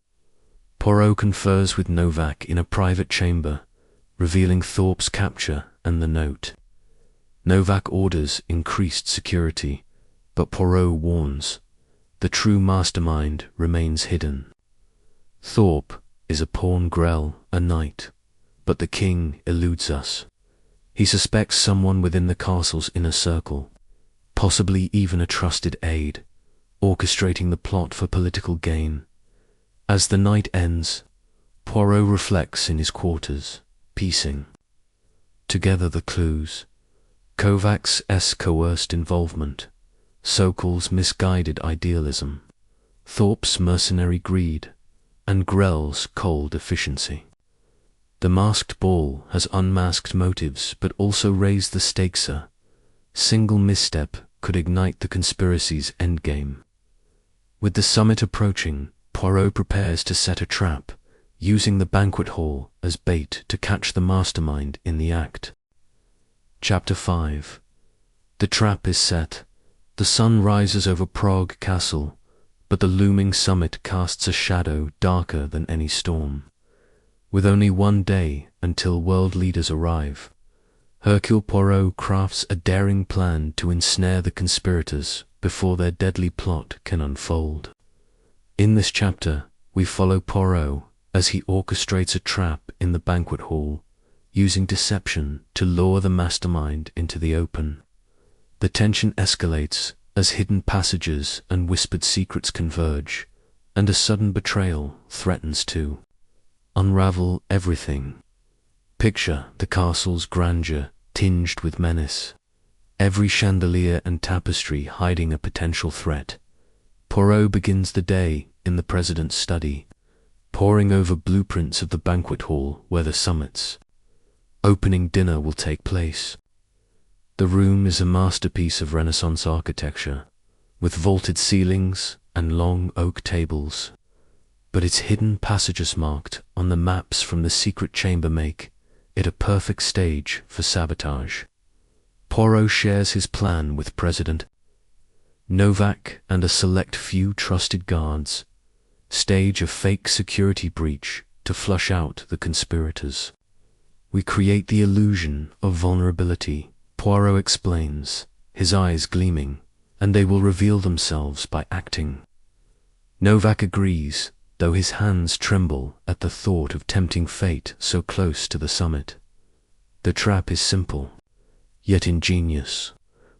[SPEAKER 1] Poirot confers with Novak in a private chamber, revealing Thorpe's capture and the note. Novak orders increased security, but Poirot warns, the true mastermind remains hidden. Thorpe is a pawn, Grell a knight, but the king eludes us. He suspects someone within the castle's inner circle, possibly even a trusted aide, orchestrating the plot for political gain. As the night ends, Poirot reflects in his quarters, piecing together the clues: Kovacs' coerced involvement, Sokol's misguided idealism, Thorpe's mercenary greed, and Grell's cold efficiency. The masked ball has unmasked motives but also raised the stakes. single misstep could ignite the conspiracy's endgame. With the summit approaching, Poirot prepares to set a trap, using the banquet hall as bait to catch the mastermind in the act. Chapter 5. The trap is set. The sun rises over Prague Castle, but the looming summit casts a shadow darker than any storm. With only one day until world leaders arrive, Hercule Poirot crafts a daring plan to ensnare the conspirators before their deadly plot can unfold. In this chapter, we follow Poirot as he orchestrates a trap in the banquet hall, using deception to lure the mastermind into the open. The tension escalates as hidden passages and whispered secrets converge, and a sudden betrayal threatens to unravel everything. Picture the castle's grandeur tinged with menace, every chandelier and tapestry hiding a potential threat. Poirot begins the day in the president's study, poring over blueprints of the banquet hall where the summit's opening dinner will take place. The room is a masterpiece of Renaissance architecture, with vaulted ceilings and long oak tables, but its hidden passages marked on the maps from the secret chamber make it a perfect stage for sabotage. Poirot shares his plan with President Novak and a select few trusted guards, stage a fake security breach to flush out the conspirators. We create the illusion of vulnerability, Poirot explains, his eyes gleaming, and they will reveal themselves by acting. Novak agrees, though his hands tremble at the thought of tempting fate so close to the summit. The trap is simple, yet ingenious.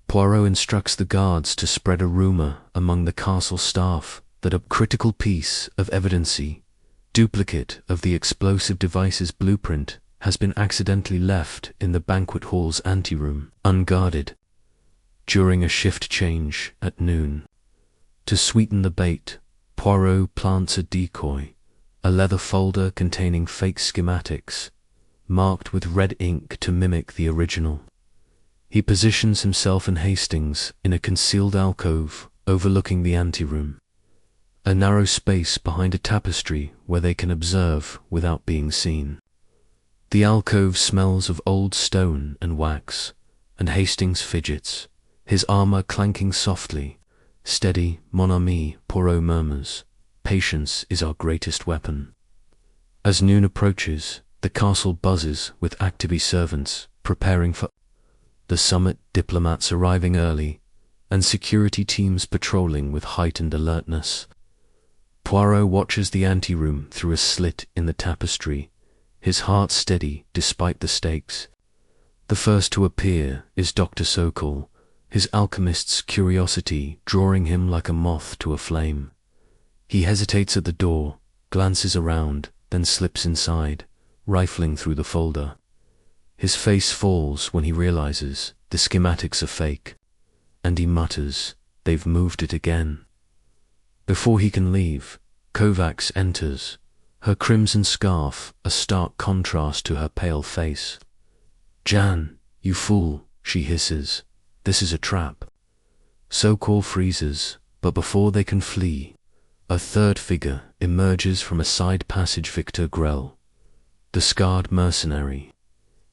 [SPEAKER 1] Poirot instructs the guards to spread a rumor among the castle staff that a critical piece of evidence, duplicate of the explosive device's blueprint, has been accidentally left in the banquet hall's anteroom, unguarded, during a shift change at noon. To sweeten the bait, Poirot plants a decoy, a leather folder containing fake schematics, marked with red ink to mimic the original. He positions himself and Hastings in a concealed alcove overlooking the anteroom, a narrow space behind a tapestry where they can observe without being seen. The alcove smells of old stone and wax, and Hastings fidgets, his armor clanking softly. Steady, mon ami, Poirot murmurs. Patience is our greatest weapon. As noon approaches, the castle buzzes with active servants preparing for the summit, diplomats arriving early, and security teams patrolling with heightened alertness. Poirot watches the anteroom through a slit in the tapestry, his heart steady despite the stakes. The first to appear is Dr. Sokol, his alchemist's curiosity drawing him like a moth to a flame. He hesitates at the door, glances around, then slips inside, rifling through the folder. His face falls when he realizes the schematics are fake, and he mutters, "They've moved it again." Before he can leave, Kovacs enters, her crimson scarf a stark contrast to her pale face. "Jan, you fool," she hisses. "This is a trap." Sokol freezes, but before they can flee, a third figure emerges from a side passage. Victor Grell, the scarred mercenary,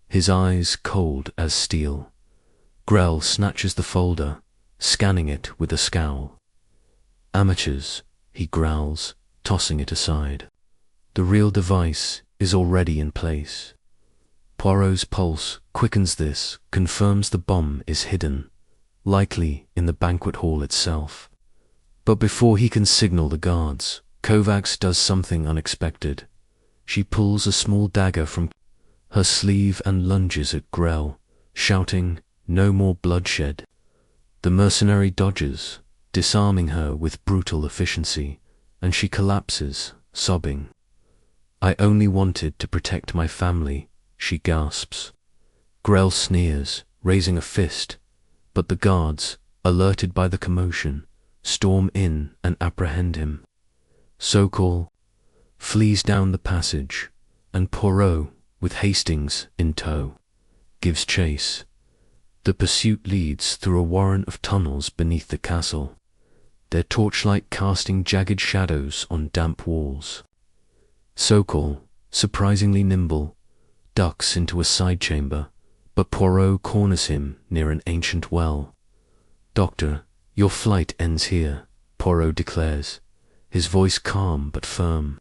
[SPEAKER 1] his eyes cold as steel. Grell snatches the folder, scanning it with a scowl. "Amateurs," he growls, tossing it aside. The real device is already in place. Poirot's pulse quickens. This confirms the bomb is hidden, likely in the banquet hall itself. But before he can signal the guards, Kovacs does something unexpected. She pulls a small dagger from her sleeve and lunges at Grell, shouting, "No more bloodshed." The mercenary dodges, disarming her with brutal efficiency, and she collapses, sobbing. "I only wanted to protect my family," she gasps. Grell sneers, raising a fist, but the guards, alerted by the commotion, storm in and apprehend him. Sokol flees down the passage, and Poirot, with Hastings in tow, gives chase. The pursuit leads through a warren of tunnels beneath the castle, their torchlight casting jagged shadows on damp walls. Sokol, surprisingly nimble, ducks into a side chamber, but Poirot corners him near an ancient well. "Doctor, your flight ends here," Poirot declares, his voice calm but firm.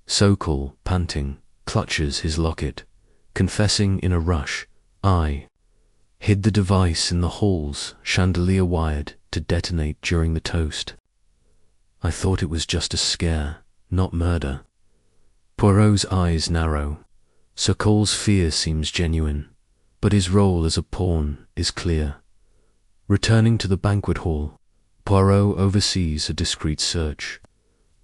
[SPEAKER 1] Sokol, panting, clutches his locket, confessing in a rush, "I hid the device in the hall's chandelier wired to detonate during the toast. I thought it was just a scare, not murder." Poirot's eyes narrow. Sokol's fear seems genuine, but his role as a pawn is clear. Returning to the banquet hall, Poirot oversees a discreet search.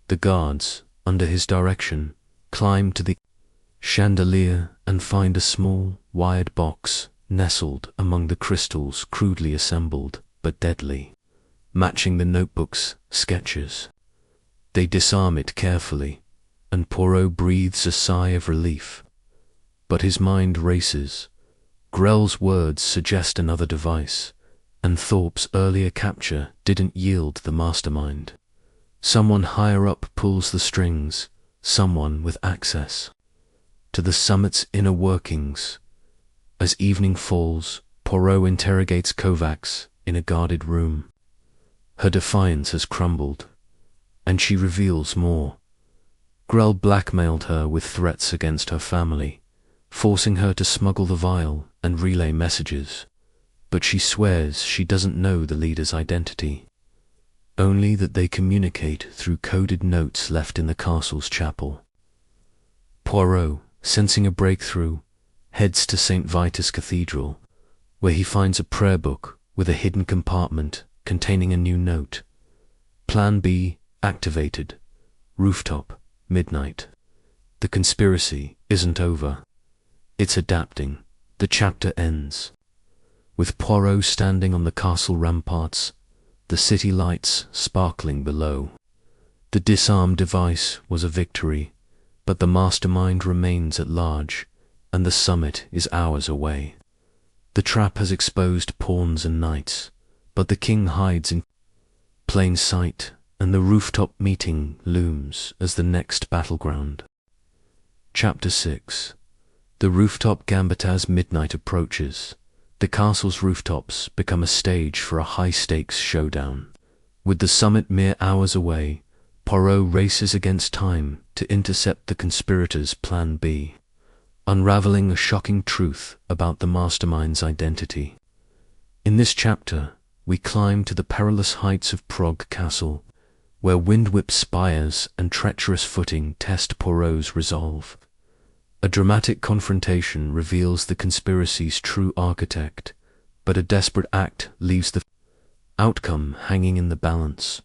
[SPEAKER 1] The guards, under his direction, climb to the chandelier and find a small, wired box nestled among the crystals crudely assembled, but deadly, matching the notebook's sketches. They disarm it carefully, and Poirot breathes a sigh of relief. But his mind races. Grell's words suggest another device, and Thorpe's earlier capture didn't yield the mastermind. Someone higher up pulls the strings, someone with access to the summit's inner workings. As evening falls, Poirot interrogates Kovacs in a guarded room. Her defiance has crumbled, and she reveals more. Grell blackmailed her with threats against her family, forcing her to smuggle the vial and relay messages. But she swears she doesn't know the leader's identity, only that they communicate through coded notes left in the castle's chapel. Poirot, sensing a breakthrough, heads to St. Vitus Cathedral, where he finds a prayer book with a hidden compartment containing a new note. Plan B activated. Rooftop, midnight. The conspiracy isn't over. It's adapting. The chapter ends with Poirot standing on the castle ramparts, the city lights sparkling below. The disarmed device was a victory, but the mastermind remains at large, and the summit is hours away. The trap has exposed pawns and knights, but the king hides in plain sight, and the rooftop meeting looms as the next battleground. Chapter 6. The rooftop gambit. As midnight approaches, the castle's rooftops become a stage for a high-stakes showdown. With the summit mere hours away, Poirot races against time to intercept the conspirators' Plan B, unraveling a shocking truth about the mastermind's identity. In this chapter, we climb to the perilous heights of Prague Castle, where wind-whipped spires and treacherous footing test Poirot's resolve. A dramatic confrontation reveals the conspiracy's true architect, but a desperate act leaves the outcome hanging in the balance.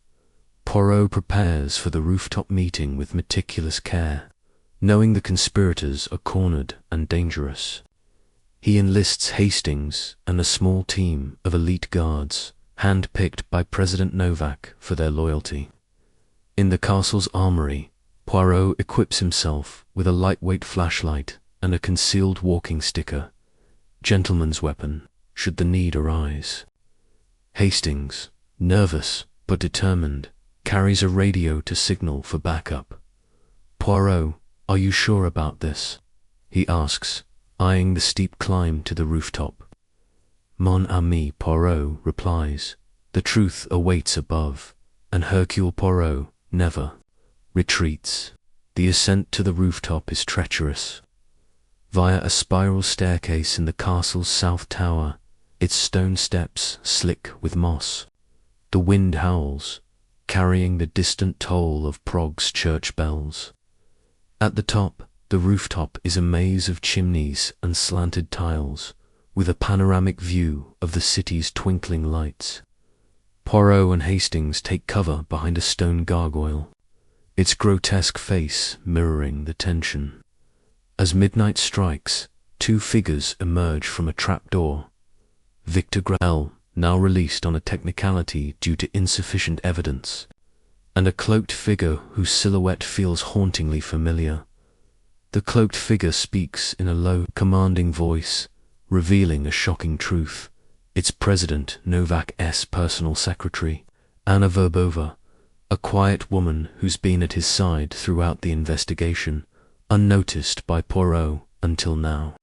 [SPEAKER 1] Poirot prepares for the rooftop meeting with meticulous care, knowing the conspirators are cornered and dangerous. He enlists Hastings and a small team of elite guards, hand-picked by President Novak for their loyalty. In the castle's armory, Poirot equips himself with a lightweight flashlight and a concealed walking sticker, gentleman's weapon, should the need arise. Hastings, nervous but determined, carries a radio to signal for backup. "Poirot, are you sure about this?" he asks, eyeing the steep climb to the rooftop. "Mon ami," Poirot replies, "the truth awaits above, and Hercule Poirot never retreats." The ascent to the rooftop is treacherous. Via a spiral staircase in the castle's south tower, its stone steps slick with moss, the wind howls, carrying the distant toll of Prague's church bells. At the top, the rooftop is a maze of chimneys and slanted tiles, with a panoramic view of the city's twinkling lights. Poirot and Hastings take cover behind a stone gargoyle, its grotesque face mirroring the tension. As midnight strikes, two figures emerge from a trapdoor. Victor Grell, now released on a technicality due to insufficient evidence, and a cloaked figure whose silhouette feels hauntingly familiar. The cloaked figure speaks in a low, commanding voice, revealing a shocking truth. Its president, Novak's personal secretary, Anna Verbova, a quiet woman who's been at his side throughout the investigation, unnoticed by Poirot until now.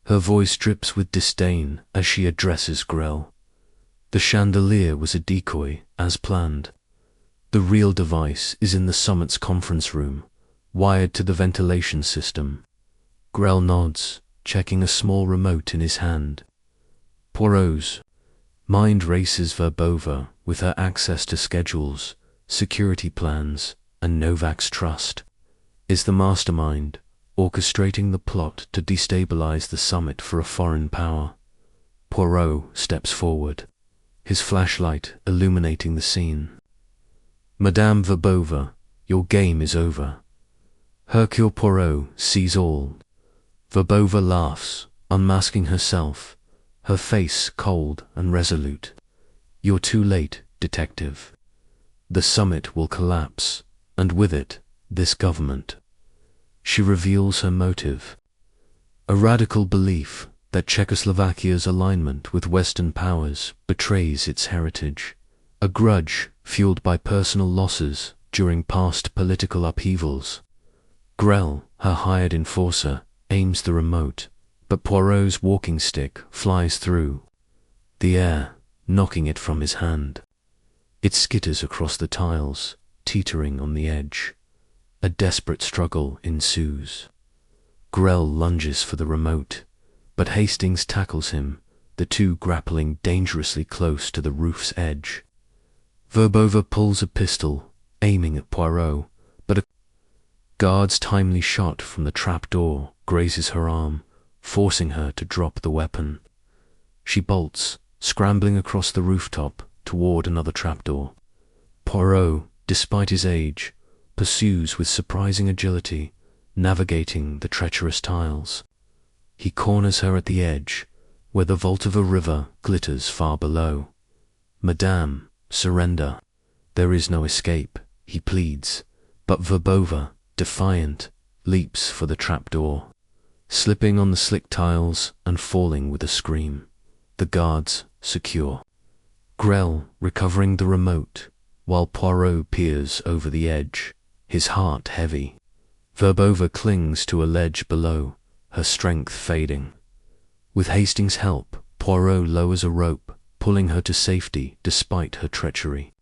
[SPEAKER 1] Her voice drips with disdain as she addresses Grell. The chandelier was a decoy, as planned. The real device is in the summit's conference room, wired to the ventilation system. Grell nods, checking a small remote in his hand. Poirot's mind races Verbova with her access to schedules, security plans, and Novak's trust. Is the mastermind orchestrating the plot to destabilize the summit for a foreign power? Poirot steps forward, his flashlight illuminating the scene. Madame Verbova, your game is over. Hercule Poirot sees all. Verbova laughs, unmasking herself, her face cold and resolute. You're too late, detective. The summit will collapse, and with it, this government. She reveals her motive. A radical belief that Czechoslovakia's alignment with Western powers betrays its heritage. A grudge fueled by personal losses during past political upheavals. Grell, her hired enforcer, aims the remote, but Poirot's walking stick flies through the air, knocking it from his hand. It skitters across the tiles, teetering on the edge. A desperate struggle ensues. Grell lunges for the remote, but Hastings tackles him, the two grappling dangerously close to the roof's edge. Verbova pulls a pistol, aiming at Poirot, but a guard's timely shot from the trapdoor grazes her arm, forcing her to drop the weapon. She bolts, scrambling across the rooftop toward another trapdoor. Poirot, despite his age, pursues with surprising agility, navigating the treacherous tiles. He corners her at the edge, where the vault of a river glitters far below. Madame, surrender. There is no escape, he pleads, but Verbova, defiant, leaps for the trapdoor, slipping on the slick tiles and falling with a scream. The guards secure. Grell recovering the remote, while Poirot peers over the edge, his heart heavy. Verbova clings to a ledge below, her strength fading. With Hastings' help, Poirot lowers a rope, pulling her to safety despite her treachery.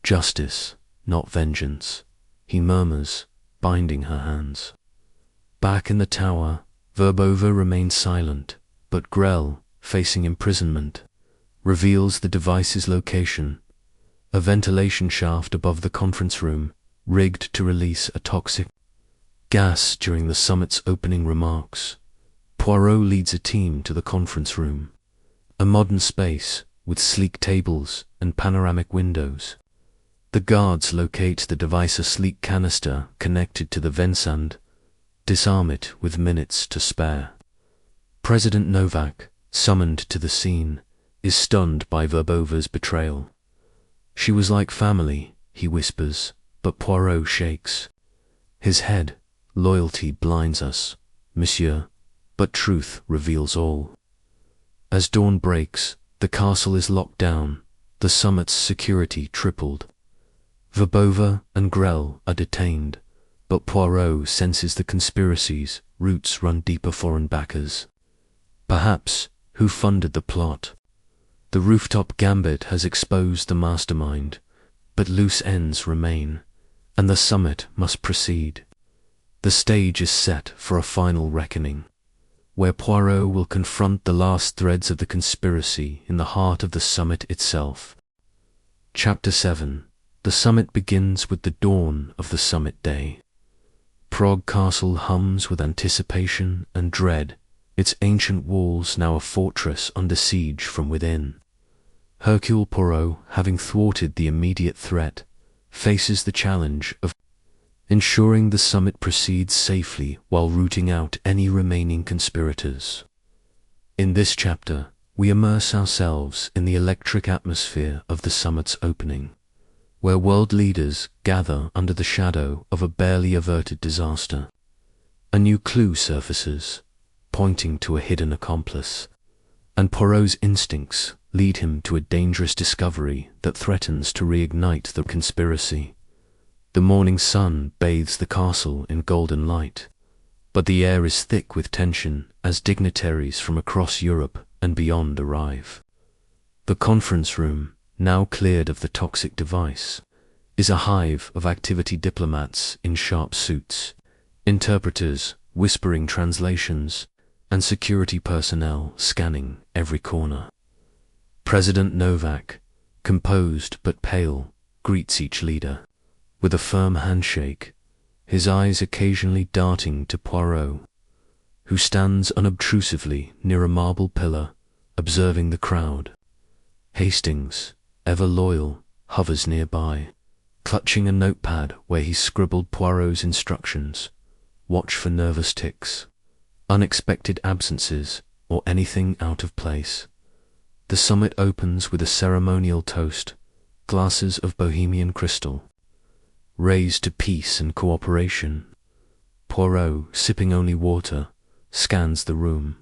[SPEAKER 1] Justice, not vengeance, he murmurs, binding her hands. Back in the tower, Verbova remains silent, but Grell, facing imprisonment, reveals the device's location, a ventilation shaft above the conference room, rigged to release a toxic gas during the summit's opening remarks. Poirot leads a team to the conference room, a modern space with sleek tables and panoramic windows. The guards locate the device, a sleek canister connected to the vents, and disarm it with minutes to spare. President Novak, summoned to the scene, is stunned by Verbova's betrayal. She was like family, he whispers, but Poirot shakes his head. Loyalty blinds us, monsieur, but truth reveals all. As dawn breaks, the castle is locked down, the summit's security tripled. Verbova and Grell are detained, but Poirot senses the conspiracy's roots run deeper. Foreign backers. Perhaps who funded the plot? The rooftop gambit has exposed the mastermind, but loose ends remain, and the summit must proceed. The stage is set for a final reckoning, where Poirot will confront the last threads of the conspiracy in the heart of the summit itself. Chapter 7. The summit begins with the dawn of the summit day. Prague Castle hums with anticipation and dread, its ancient walls now a fortress under siege from within. Hercule Poirot, having thwarted the immediate threat, faces the challenge of ensuring the summit proceeds safely while rooting out any remaining conspirators. In this chapter, we immerse ourselves in the electric atmosphere of the summit's opening, where world leaders gather under the shadow of a barely averted disaster. A new clue surfaces, pointing to a hidden accomplice, and Poirot's instincts lead him to a dangerous discovery that threatens to reignite the conspiracy. The morning sun bathes the castle in golden light, but the air is thick with tension as dignitaries from across Europe and beyond arrive. The conference room, now cleared of the toxic device, is a hive of activity diplomats in sharp suits, interpreters whispering translations, and security personnel scanning every corner. President Novak, composed but pale, greets each leader with a firm handshake, his eyes occasionally darting to Poirot, who stands unobtrusively near a marble pillar, observing the crowd. Hastings, ever loyal, hovers nearby, clutching a notepad where he scribbled Poirot's instructions. Watch for nervous tics, unexpected absences, or anything out of place. The summit opens with a ceremonial toast, glasses of Bohemian crystal, raised to peace and cooperation. Poirot, sipping only water, scans the room.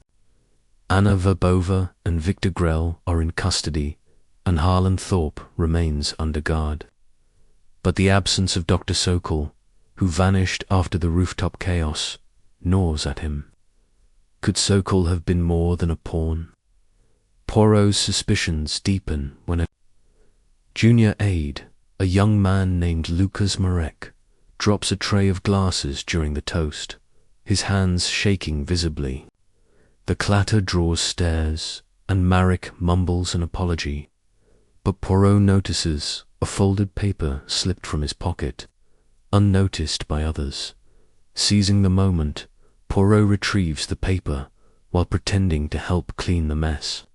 [SPEAKER 1] Anna Verbova and Victor Grell are in custody, and Harlan Thorpe remains under guard. But the absence of Dr. Sokol, who vanished after the rooftop chaos, gnaws at him. Could Sokol have been more than a pawn? Poirot's suspicions deepen when a junior aide, a young man named Lucas Marek, drops a tray of glasses during the toast, his hands shaking visibly. The clatter draws stares, and Marek mumbles an apology. But Poirot notices a folded paper slipped from his pocket, unnoticed by others. Seizing the moment, Poirot retrieves the paper while pretending to help clean the mess.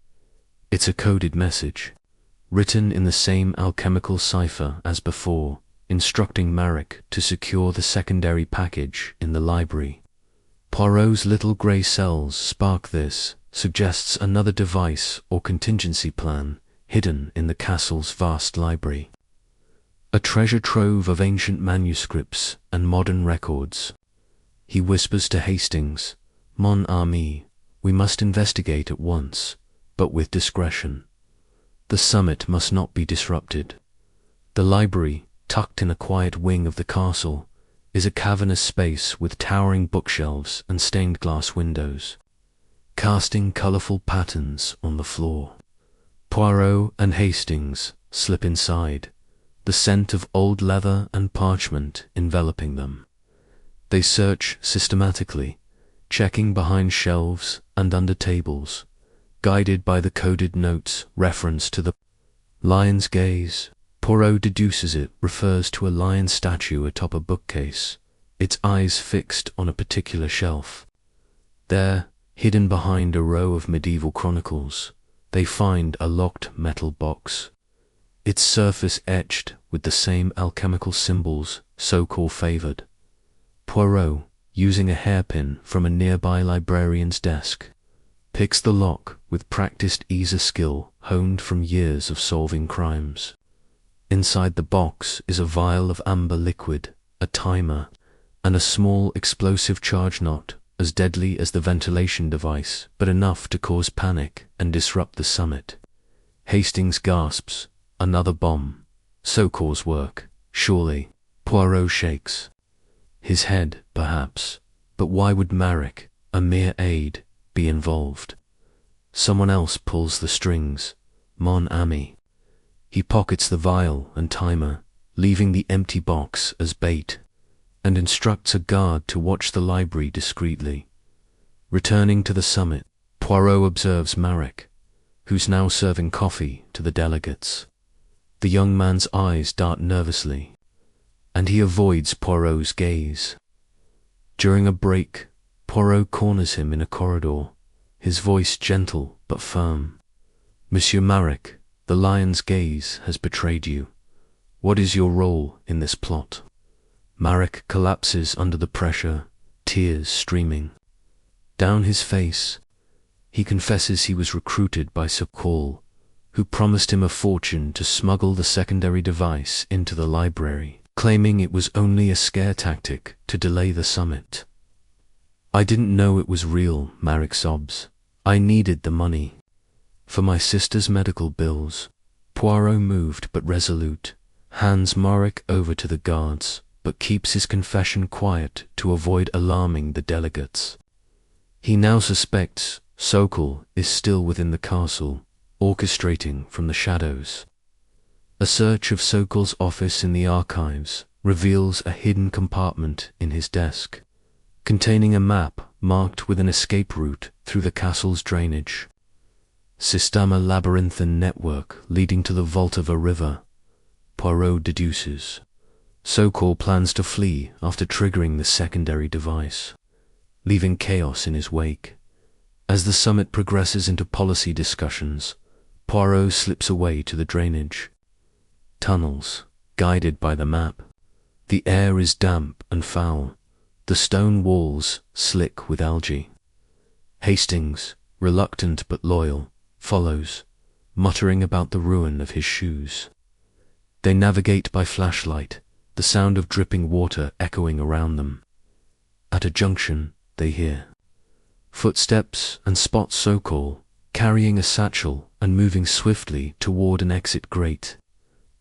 [SPEAKER 1] It's a coded message, written in the same alchemical cipher as before, instructing Marek to secure the secondary package in the library. Poirot's little grey cells spark this, suggests another device or contingency plan hidden in the castle's vast library. A treasure trove of ancient manuscripts and modern records. He whispers to Hastings, "Mon ami, we must investigate at once, but with discretion. The summit must not be disrupted." The library, tucked in a quiet wing of the castle, is a cavernous space with towering bookshelves and stained glass windows, casting colourful patterns on the floor. Poirot and Hastings slip inside, the scent of old leather and parchment enveloping them. They search systematically, checking behind shelves and under tables, guided by the coded notes reference to the lion's gaze. Poirot deduces it refers to a lion statue atop a bookcase, its eyes fixed on a particular shelf. There, hidden behind a row of medieval chronicles, they find a locked metal box, its surface etched with the same alchemical symbols Sokol favored. Poirot, using a hairpin from a nearby librarian's desk, picks the lock with practiced ease, a skill honed from years of solving crimes. Inside the box is a vial of amber liquid, a timer, and a small explosive charge not as deadly as the ventilation device, but enough to cause panic and disrupt the summit. Hastings gasps, "Another bomb. Sokol's work, surely." Poirot shakes. His head, perhaps, but why would Marek, a mere aide, be involved? Someone else pulls the strings, mon ami. He pockets the vial and timer, leaving the empty box as bait, and instructs a guard to watch the library discreetly. Returning to the summit, Poirot observes Marek, who's now serving coffee to the delegates. The young man's eyes dart nervously, and he avoids Poirot's gaze. During a break, Poirot corners him in a corridor, his voice gentle but firm. "Monsieur Marek, the lion's gaze has betrayed you. What is your role in this plot?" Marek collapses under the pressure, tears streaming down his face. He confesses he was recruited by Sokol, who promised him a fortune to smuggle the secondary device into the library, claiming it was only a scare tactic to delay the summit. "I didn't know it was real," Marek sobs. "I needed the money." For my sister's medical bills. Poirot, moved but resolute, hands Marek over to the guards, but keeps his confession quiet to avoid alarming the delegates. He now suspects Sokol is still within the castle, orchestrating from the shadows. A search of Sokol's office in the archives reveals a hidden compartment in his desk, containing a map marked with an escape route through the castle's drainage. Systema labyrinthine network leading to the Vltava River, Poirot deduces. Sokol plans to flee after triggering the secondary device, leaving chaos in his wake. As the summit progresses into policy discussions, Poirot slips away to the drainage. Tunnels, guided by the map. The air is damp and foul, the stone walls slick with algae. Hastings, reluctant but loyal, follows, muttering about the ruin of his shoes. They navigate by flashlight, the sound of dripping water echoing around them. At a junction, they hear footsteps and spot Sokol, carrying a satchel and moving swiftly toward an exit grate.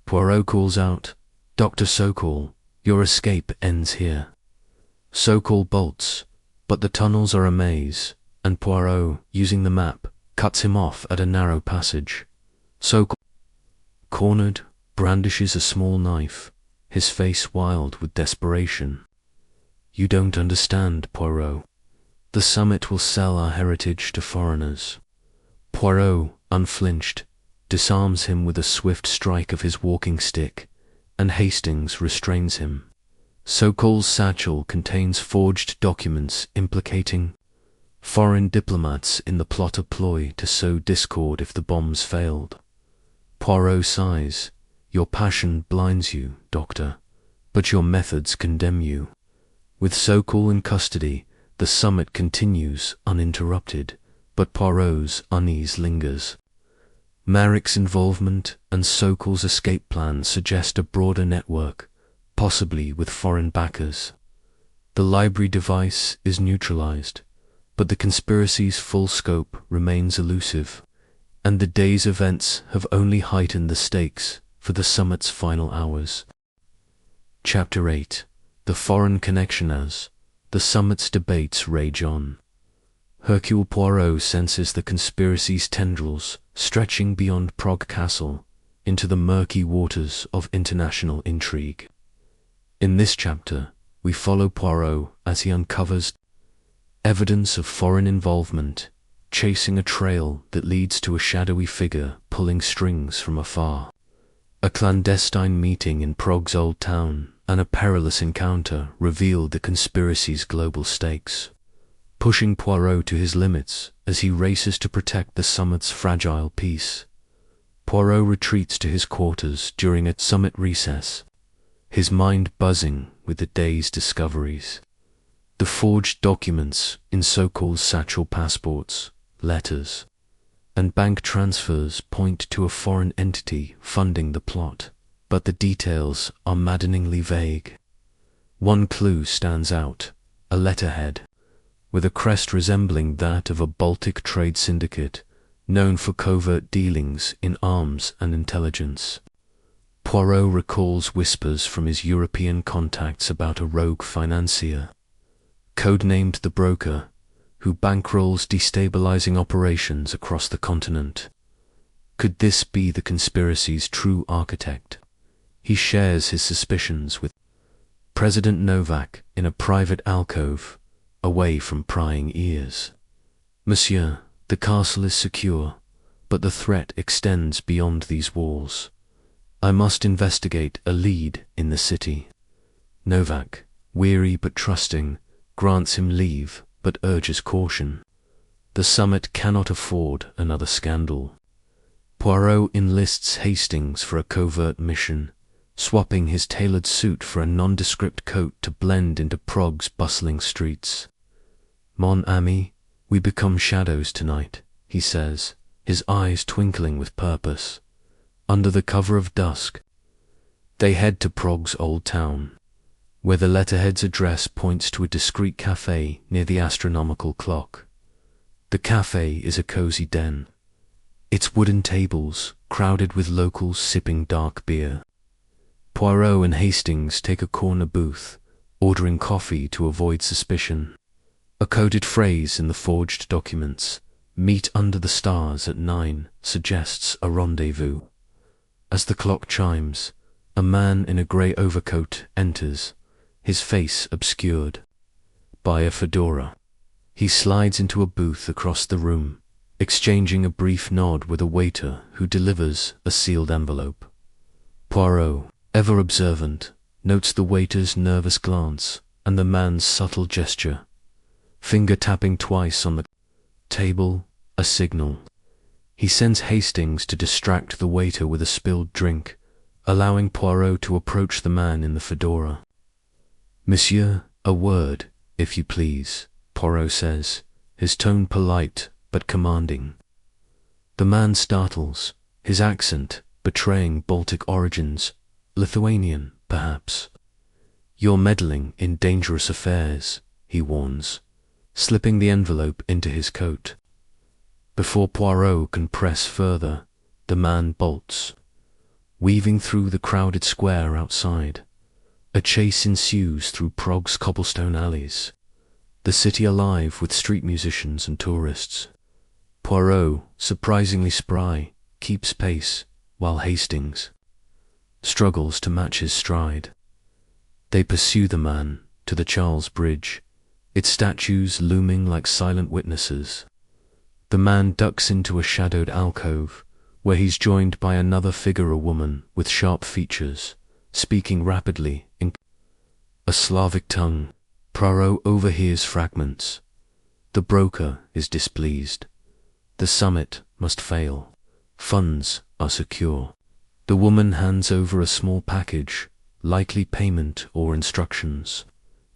[SPEAKER 1] Poirot calls out, "Dr. Sokol, your escape ends here." Sokol bolts, but the tunnels are a maze, and Poirot, using the map, cuts him off at a narrow passage. Sokol, cornered, brandishes a small knife, his face wild with desperation. "You don't understand, Poirot. The summit will sell our heritage to foreigners." Poirot, unflinched, disarms him with a swift strike of his walking stick, and Hastings restrains him. Sokol's satchel contains forged documents implicating foreign diplomats in the plot a ploy to sow discord if the bombs failed. Poirot sighs. "Your passion blinds you, Doctor, but your methods condemn you." With Sokol in custody, the summit continues uninterrupted, but Poirot's unease lingers. Marek's involvement and Sokol's escape plan suggest a broader network, possibly with foreign backers. The library device is neutralized, but the conspiracy's full scope remains elusive, and the day's events have only heightened the stakes for the summit's final hours. Chapter 8. The Foreign Connection. As the summit's debates rage on, Hercule Poirot senses the conspiracy's tendrils stretching beyond Prague Castle into the murky waters of international intrigue. In this chapter, we follow Poirot as he uncovers evidence of foreign involvement, chasing a trail that leads to a shadowy figure pulling strings from afar. A clandestine meeting in Prague's old town and a perilous encounter revealed the conspiracy's global stakes, pushing Poirot to his limits as he races to protect the summit's fragile peace. Poirot retreats to his quarters during a summit recess, his mind buzzing with the day's discoveries. The forged documents in Sokol's satchel, passports, letters, and bank transfers point to a foreign entity funding the plot, but the details are maddeningly vague. One clue stands out, a letterhead, with a crest resembling that of a Baltic trade syndicate, known for covert dealings in arms and intelligence. Poirot recalls whispers from his European contacts about a rogue financier, codenamed the Broker, who bankrolls destabilizing operations across the continent. Could this be the conspiracy's true architect? He shares his suspicions with President Novak in a private alcove, away from prying ears. "Monsieur, the castle is secure, but the threat extends beyond these walls. I must investigate a lead in the city." Novak, weary but trusting, grants him leave but urges caution. The summit cannot afford another scandal. Poirot enlists Hastings for a covert mission, swapping his tailored suit for a nondescript coat to blend into Prague's bustling streets. "Mon ami, we become shadows tonight," he says, his eyes twinkling with purpose. Under the cover of dusk, they head to Prague's old town, where the letterhead's address points to a discreet cafe near the astronomical clock. The cafe is a cozy den, its wooden tables crowded with locals sipping dark beer. Poirot and Hastings take a corner booth, ordering coffee to avoid suspicion. A coded phrase in the forged documents, "Meet under the stars at 9, suggests a rendezvous. As the clock chimes, a man in a grey overcoat enters, his face obscured by a fedora. He slides into a booth across the room, exchanging a brief nod with a waiter who delivers a sealed envelope. Poirot, ever observant, notes the waiter's nervous glance and the man's subtle gesture, finger tapping twice on the table, a signal. He sends Hastings to distract the waiter with a spilled drink, allowing Poirot to approach the man in the fedora. "Monsieur, a word, if you please," Poirot says, his tone polite but commanding. The man startles, his accent betraying Baltic origins, Lithuanian, perhaps. "You're meddling in dangerous affairs," he warns, slipping the envelope into his coat. Before Poirot can press further, the man bolts. Weaving through the crowded square outside, a chase ensues through Prague's cobblestone alleys, the city alive with street musicians and tourists. Poirot, surprisingly spry, keeps pace, while Hastings struggles to match his stride. They pursue the man to the Charles Bridge, its statues looming like silent witnesses. The man ducks into a shadowed alcove, where he's joined by another figure, a woman with sharp features, speaking rapidly in a Slavic tongue. Poirot overhears fragments. The broker is displeased. The summit must fail. Funds are secure. The woman hands over a small package, likely payment or instructions,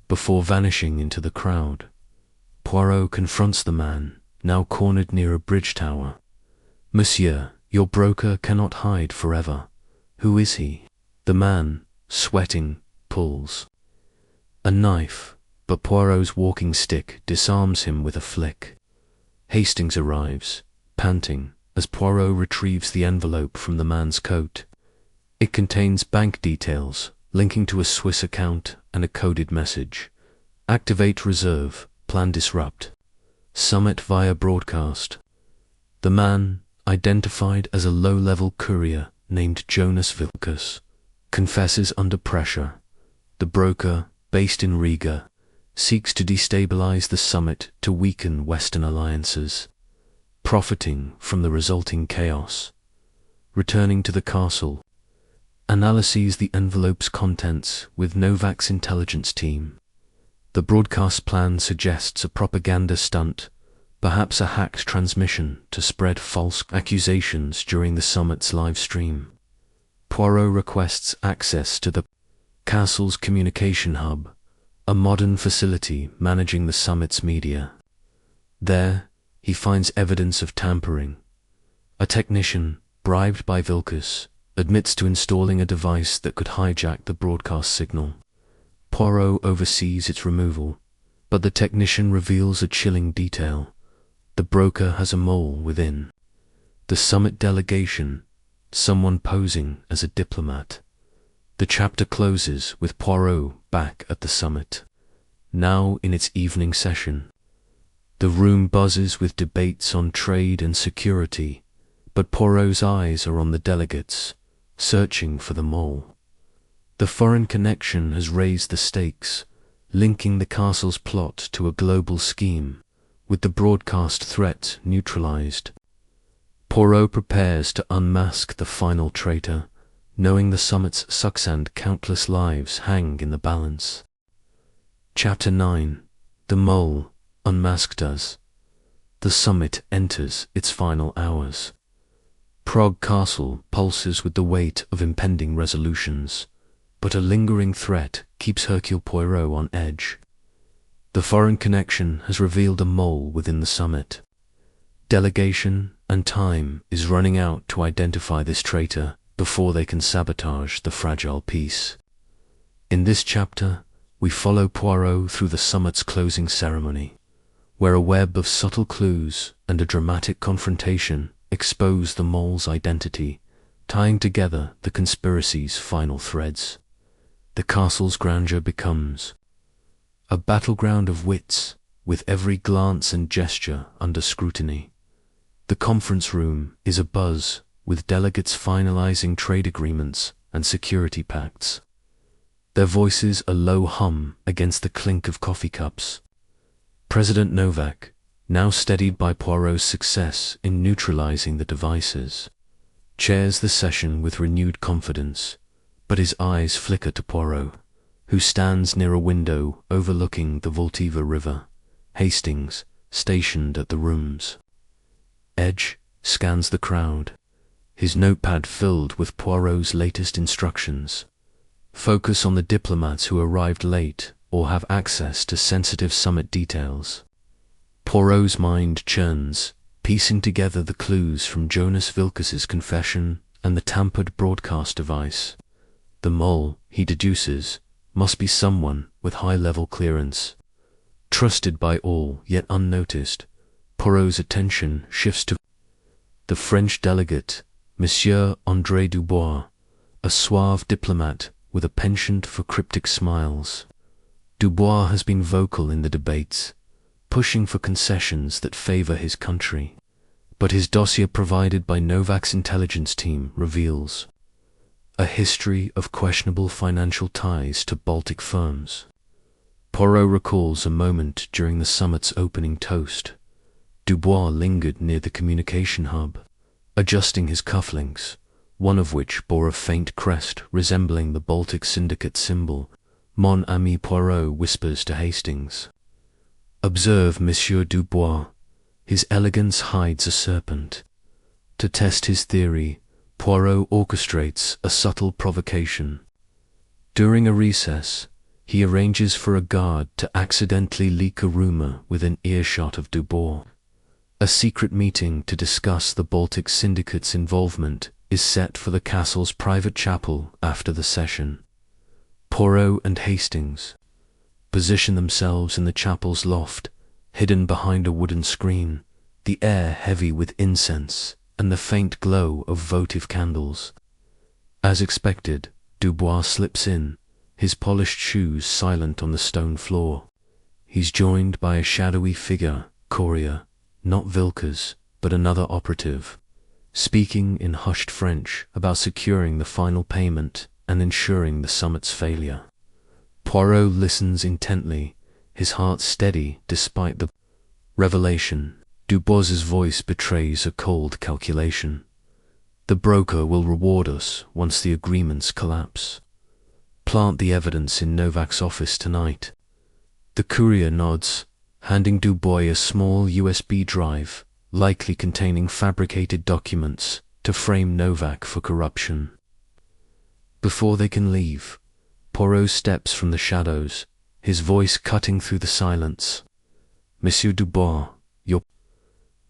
[SPEAKER 1] before vanishing into the crowd. Poirot confronts the man, now cornered near a bridge tower. "Monsieur, your broker cannot hide forever. Who is he?" The man, sweating, pulls a knife, but Poirot's walking stick disarms him with a flick. Hastings arrives, panting, as Poirot retrieves the envelope from the man's coat. It contains bank details linking to a Swiss account and a coded message. "Activate reserve, plan disrupt. Summit via broadcast." The man, identified as a low-level courier named Jonas Vilkas, confesses under pressure. The broker, based in Riga, seeks to destabilize the summit to weaken Western alliances, profiting from the resulting chaos. Returning to the castle, analyses the envelope's contents with Novak's intelligence team. The broadcast plan suggests a propaganda stunt, perhaps a hacked transmission to spread false accusations during the summit's live stream. Poirot requests access to the castle's communication hub, a modern facility managing the summit's media. There, he finds evidence of tampering. A technician, bribed by Vilkas, admits to installing a device that could hijack the broadcast signal. Poirot oversees its removal, but the technician reveals a chilling detail. The broker has a mole within. The summit delegation, someone posing as a diplomat. The chapter closes with Poirot back at the summit, now in its evening session. The room buzzes with debates on trade and security, but Poirot's eyes are on the delegates, searching for the mole. The foreign connection has raised the stakes, linking the castle's plot to a global scheme, with the broadcast threat neutralized. Poirot prepares to unmask the final traitor, knowing the summit's success and countless lives hang in the balance. Chapter 9. The Mole Unmasked Us. The summit enters its final hours. Prague Castle pulses with the weight of impending resolutions, but a lingering threat keeps Hercule Poirot on edge. The foreign connection has revealed a mole within the summit. Delegation and time is running out to identify this traitor before they can sabotage the fragile peace. In this chapter, we follow Poirot through the summit's closing ceremony, where a web of subtle clues and a dramatic confrontation expose the mole's identity, tying together the conspiracy's final threads. The castle's grandeur becomes a battleground of wits, with every glance and gesture under scrutiny. The conference room is abuzz with delegates finalizing trade agreements and security pacts. Their voices a low hum against the clink of coffee cups. President Novak, now steadied by Poirot's success in neutralizing the devices, chairs the session with renewed confidence, but his eyes flicker to Poirot, who stands near a window overlooking the Voltiva River, Hastings, stationed at the rooms. Edge scans the crowd, his notepad filled with Poirot's latest instructions. Focus on the diplomats who arrived late or have access to sensitive summit details. Poirot's mind churns, piecing together the clues from Jonas Vilkas's confession and the tampered broadcast device. The mole, he deduces, must be someone with high-level clearance. Trusted by all, yet unnoticed, Poirot's attention shifts to the French delegate, Monsieur André Dubois, a suave diplomat with a penchant for cryptic smiles. Dubois has been vocal in the debates, pushing for concessions that favor his country, but his dossier provided by Novak's intelligence team reveals a history of questionable financial ties to Baltic firms. Poirot recalls a moment during the summit's opening toast. Dubois lingered near the communication hub, adjusting his cufflinks, one of which bore a faint crest resembling the Baltic Syndicate symbol. Mon ami Poirot whispers to Hastings. Observe Monsieur Dubois, his elegance hides a serpent. To test his theory, Poirot orchestrates a subtle provocation. During a recess, he arranges for a guard to accidentally leak a rumor within earshot of Dubois. A secret meeting to discuss the Baltic Syndicate's involvement is set for the castle's private chapel after the session. Poirot and Hastings position themselves in the chapel's loft, hidden behind a wooden screen, the air heavy with incense and the faint glow of votive candles. As expected, Dubois slips in, his polished shoes silent on the stone floor. He's joined by a shadowy figure, courier, not Vilkas, but another operative, speaking in hushed French about securing the final payment and ensuring the summit's failure. Poirot listens intently, his heart steady despite the revelation. Dubois's voice betrays a cold calculation. The broker will reward us once the agreements collapse. Plant the evidence in Novak's office tonight. The courier nods, handing Dubois a small USB drive, likely containing fabricated documents to frame Novak for corruption. Before they can leave, Poirot steps from the shadows, his voice cutting through the silence. Monsieur Dubois, your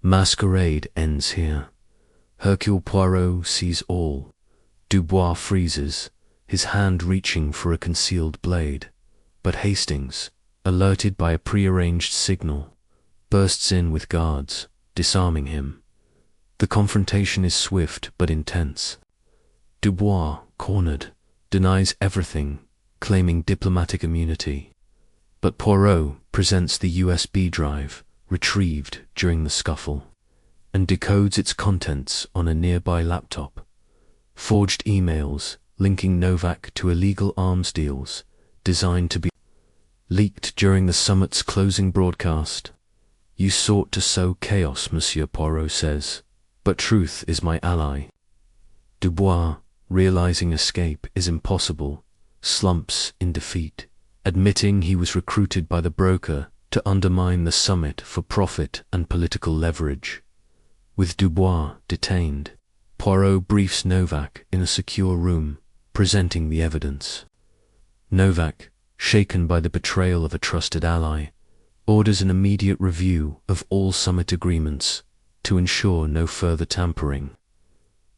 [SPEAKER 1] masquerade ends here. Hercule Poirot sees all. Dubois freezes, his hand reaching for a concealed blade, but Hastings, alerted by a prearranged signal, bursts in with guards, disarming him. The confrontation is swift but intense. Dubois, cornered, denies everything, claiming diplomatic immunity. But Poirot presents the USB drive, retrieved during the scuffle, and decodes its contents on a nearby laptop. Forged emails linking Novak to illegal arms deals, designed to be leaked during the summit's closing broadcast. You sought to sow chaos, Monsieur Poirot says, but truth is my ally. Dubois, realizing escape is impossible, slumps in defeat, admitting he was recruited by the broker to undermine the summit for profit and political leverage. With Dubois detained, Poirot briefs Novak in a secure room, presenting the evidence. Novak, shaken by the betrayal of a trusted ally, orders an immediate review of all summit agreements to ensure no further tampering.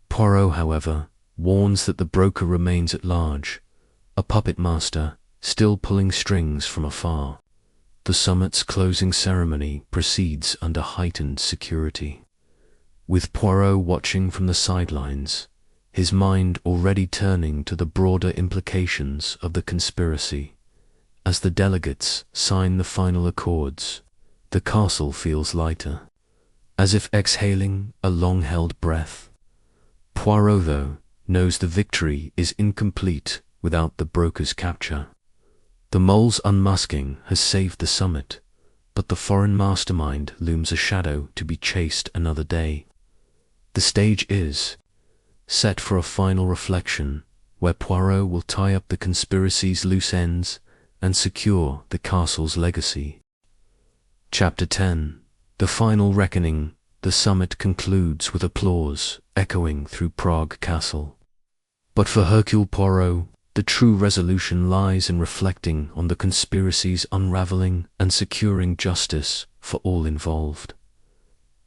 [SPEAKER 1] Poirot, however, warns that the broker remains at large, a puppet master still pulling strings from afar. The summit's closing ceremony proceeds under heightened security. with Poirot watching from the sidelines, his mind already turning to the broader implications of the conspiracy. As the delegates sign the final accords, the castle feels lighter, as if exhaling a long-held breath. Poirot, though, knows the victory is incomplete without the broker's capture. The mole's unmasking has saved the summit, but the foreign mastermind looms a shadow to be chased another day. The stage is set for a final reflection, where Poirot will tie up the conspiracy's loose ends and secure the castle's legacy. Chapter 10. The Final Reckoning. The summit concludes with applause echoing through Prague Castle. But for Hercule Poirot, the true resolution lies in reflecting on the conspiracy's unraveling and securing justice for all involved.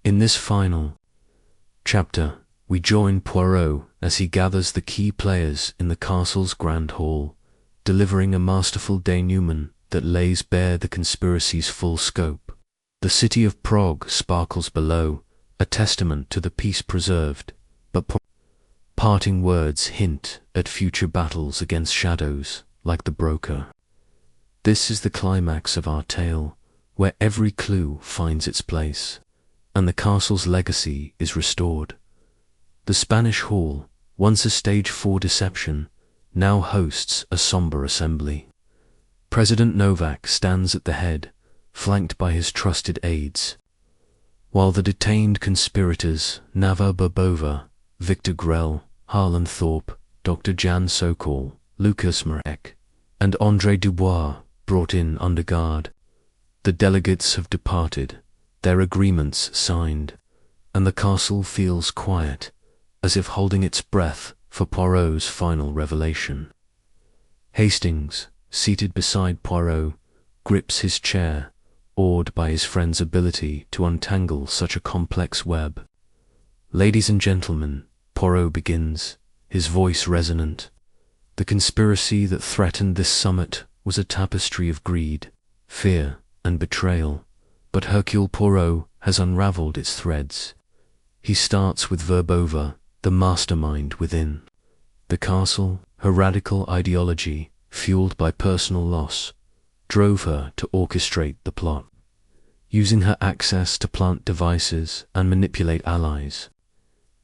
[SPEAKER 1] In this final chapter, we join Poirot as he gathers the key players in the castle's grand hall, delivering a masterful denouement that lays bare the conspiracy's full scope. The city of Prague sparkles below, a testament to the peace preserved, but parting words hint at future battles against shadows like the broker. This is the climax of our tale, where every clue finds its place, and the castle's legacy is restored. The Spanish Hall, once a stage for deception, now hosts a somber assembly. President Novak stands at the head, flanked by his trusted aides, while the detained conspirators, Nava Bobova, Victor Grell, Harlan Thorpe, Dr. Jan Sokol, Lucas Marek, and André Dubois, brought in under guard. The delegates have departed, their agreements signed, and the castle feels quiet, as if holding its breath for Poirot's final revelation. Hastings, seated beside Poirot, grips his chair, awed by his friend's ability to untangle such a complex web. "Ladies and gentlemen," Poirot begins, his voice resonant, "the conspiracy that threatened this summit was a tapestry of greed, fear, and betrayal, but Hercule Poirot has unraveled its threads. He starts with Verbova, the mastermind within. The castle, her radical ideology, fueled by personal loss, drove her to orchestrate the plot, using her access to plant devices and manipulate allies.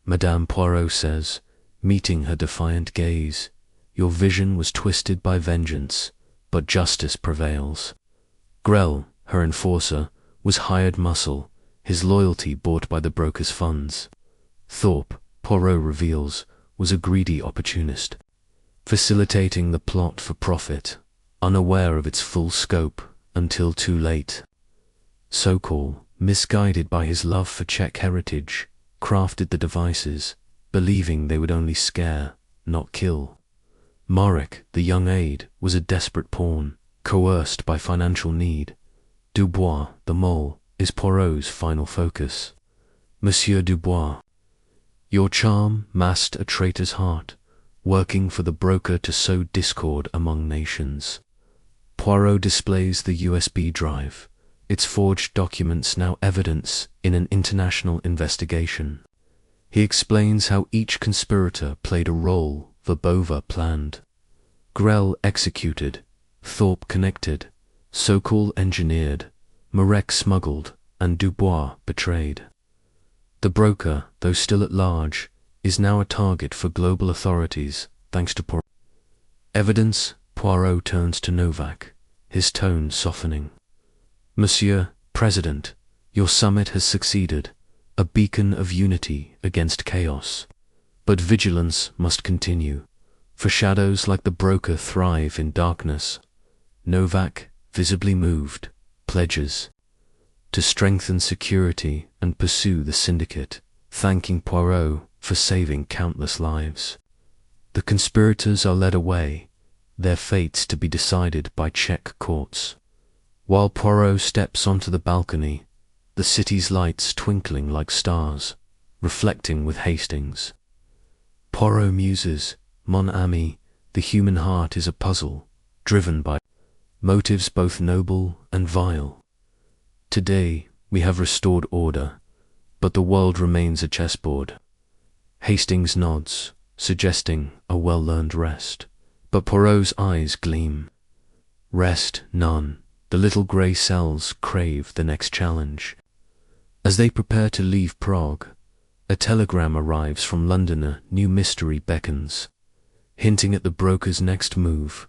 [SPEAKER 1] Madame Poirot says, meeting her defiant gaze, "Your vision was twisted by vengeance, but justice prevails." Grell, her enforcer, was hired muscle, his loyalty bought by the broker's funds. Thorpe, Poirot reveals, was a greedy opportunist, facilitating the plot for profit, unaware of its full scope until too late. Sokol, misguided by his love for Czech heritage, crafted the devices, believing they would only scare, not kill. Marek, the young aide, was a desperate pawn, coerced by financial need. Dubois, the mole, is Poirot's final focus. Monsieur Dubois, your charm masked a traitor's heart, working for the broker to sow discord among nations. Poirot displays the USB drive, its forged documents now evidence in an international investigation. He explains how each conspirator played a role Verbova planned. Grell executed, Thorpe connected, Sokol engineered, Marek smuggled, and Dubois betrayed. The broker, though still at large, is now a target for global authorities thanks to Poirot. Evidence. Poirot turns to Novak, his tone softening. "Monsieur President, your summit has succeeded, a beacon of unity against chaos. But vigilance must continue, for shadows like the broker thrive in darkness." Novak, visibly moved, pledges to strengthen security and pursue the syndicate, thanking Poirot for saving countless lives. The conspirators are led away, their fates to be decided by Czech courts. While Poirot steps onto the balcony, the city's lights twinkling like stars, reflecting with Hastings. Poirot muses, "Mon ami, the human heart is a puzzle, driven by motives both noble and vile. Today we have restored order, but the world remains a chessboard. Hastings nods, suggesting a well-earned rest, but Poirot's eyes gleam. Rest none. The little grey cells crave the next challenge. As they prepare to leave Prague, a telegram arrives from London. A new mystery beckons, hinting at the broker's next move.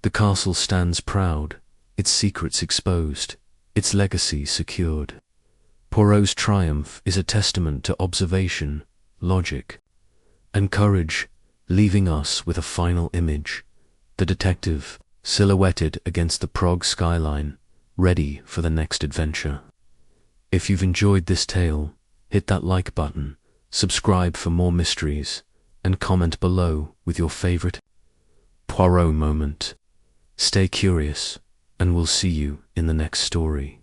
[SPEAKER 1] The castle stands proud, its secrets exposed, its legacy secured. Poirot's triumph is a testament to observation, logic, and courage, leaving us with a final image: the detective, silhouetted against the Prague skyline, ready for the next adventure. If you've enjoyed this tale, hit that like button, subscribe for more mysteries, and comment below with your favorite Poirot moment. Stay curious, and we'll see you in the next story.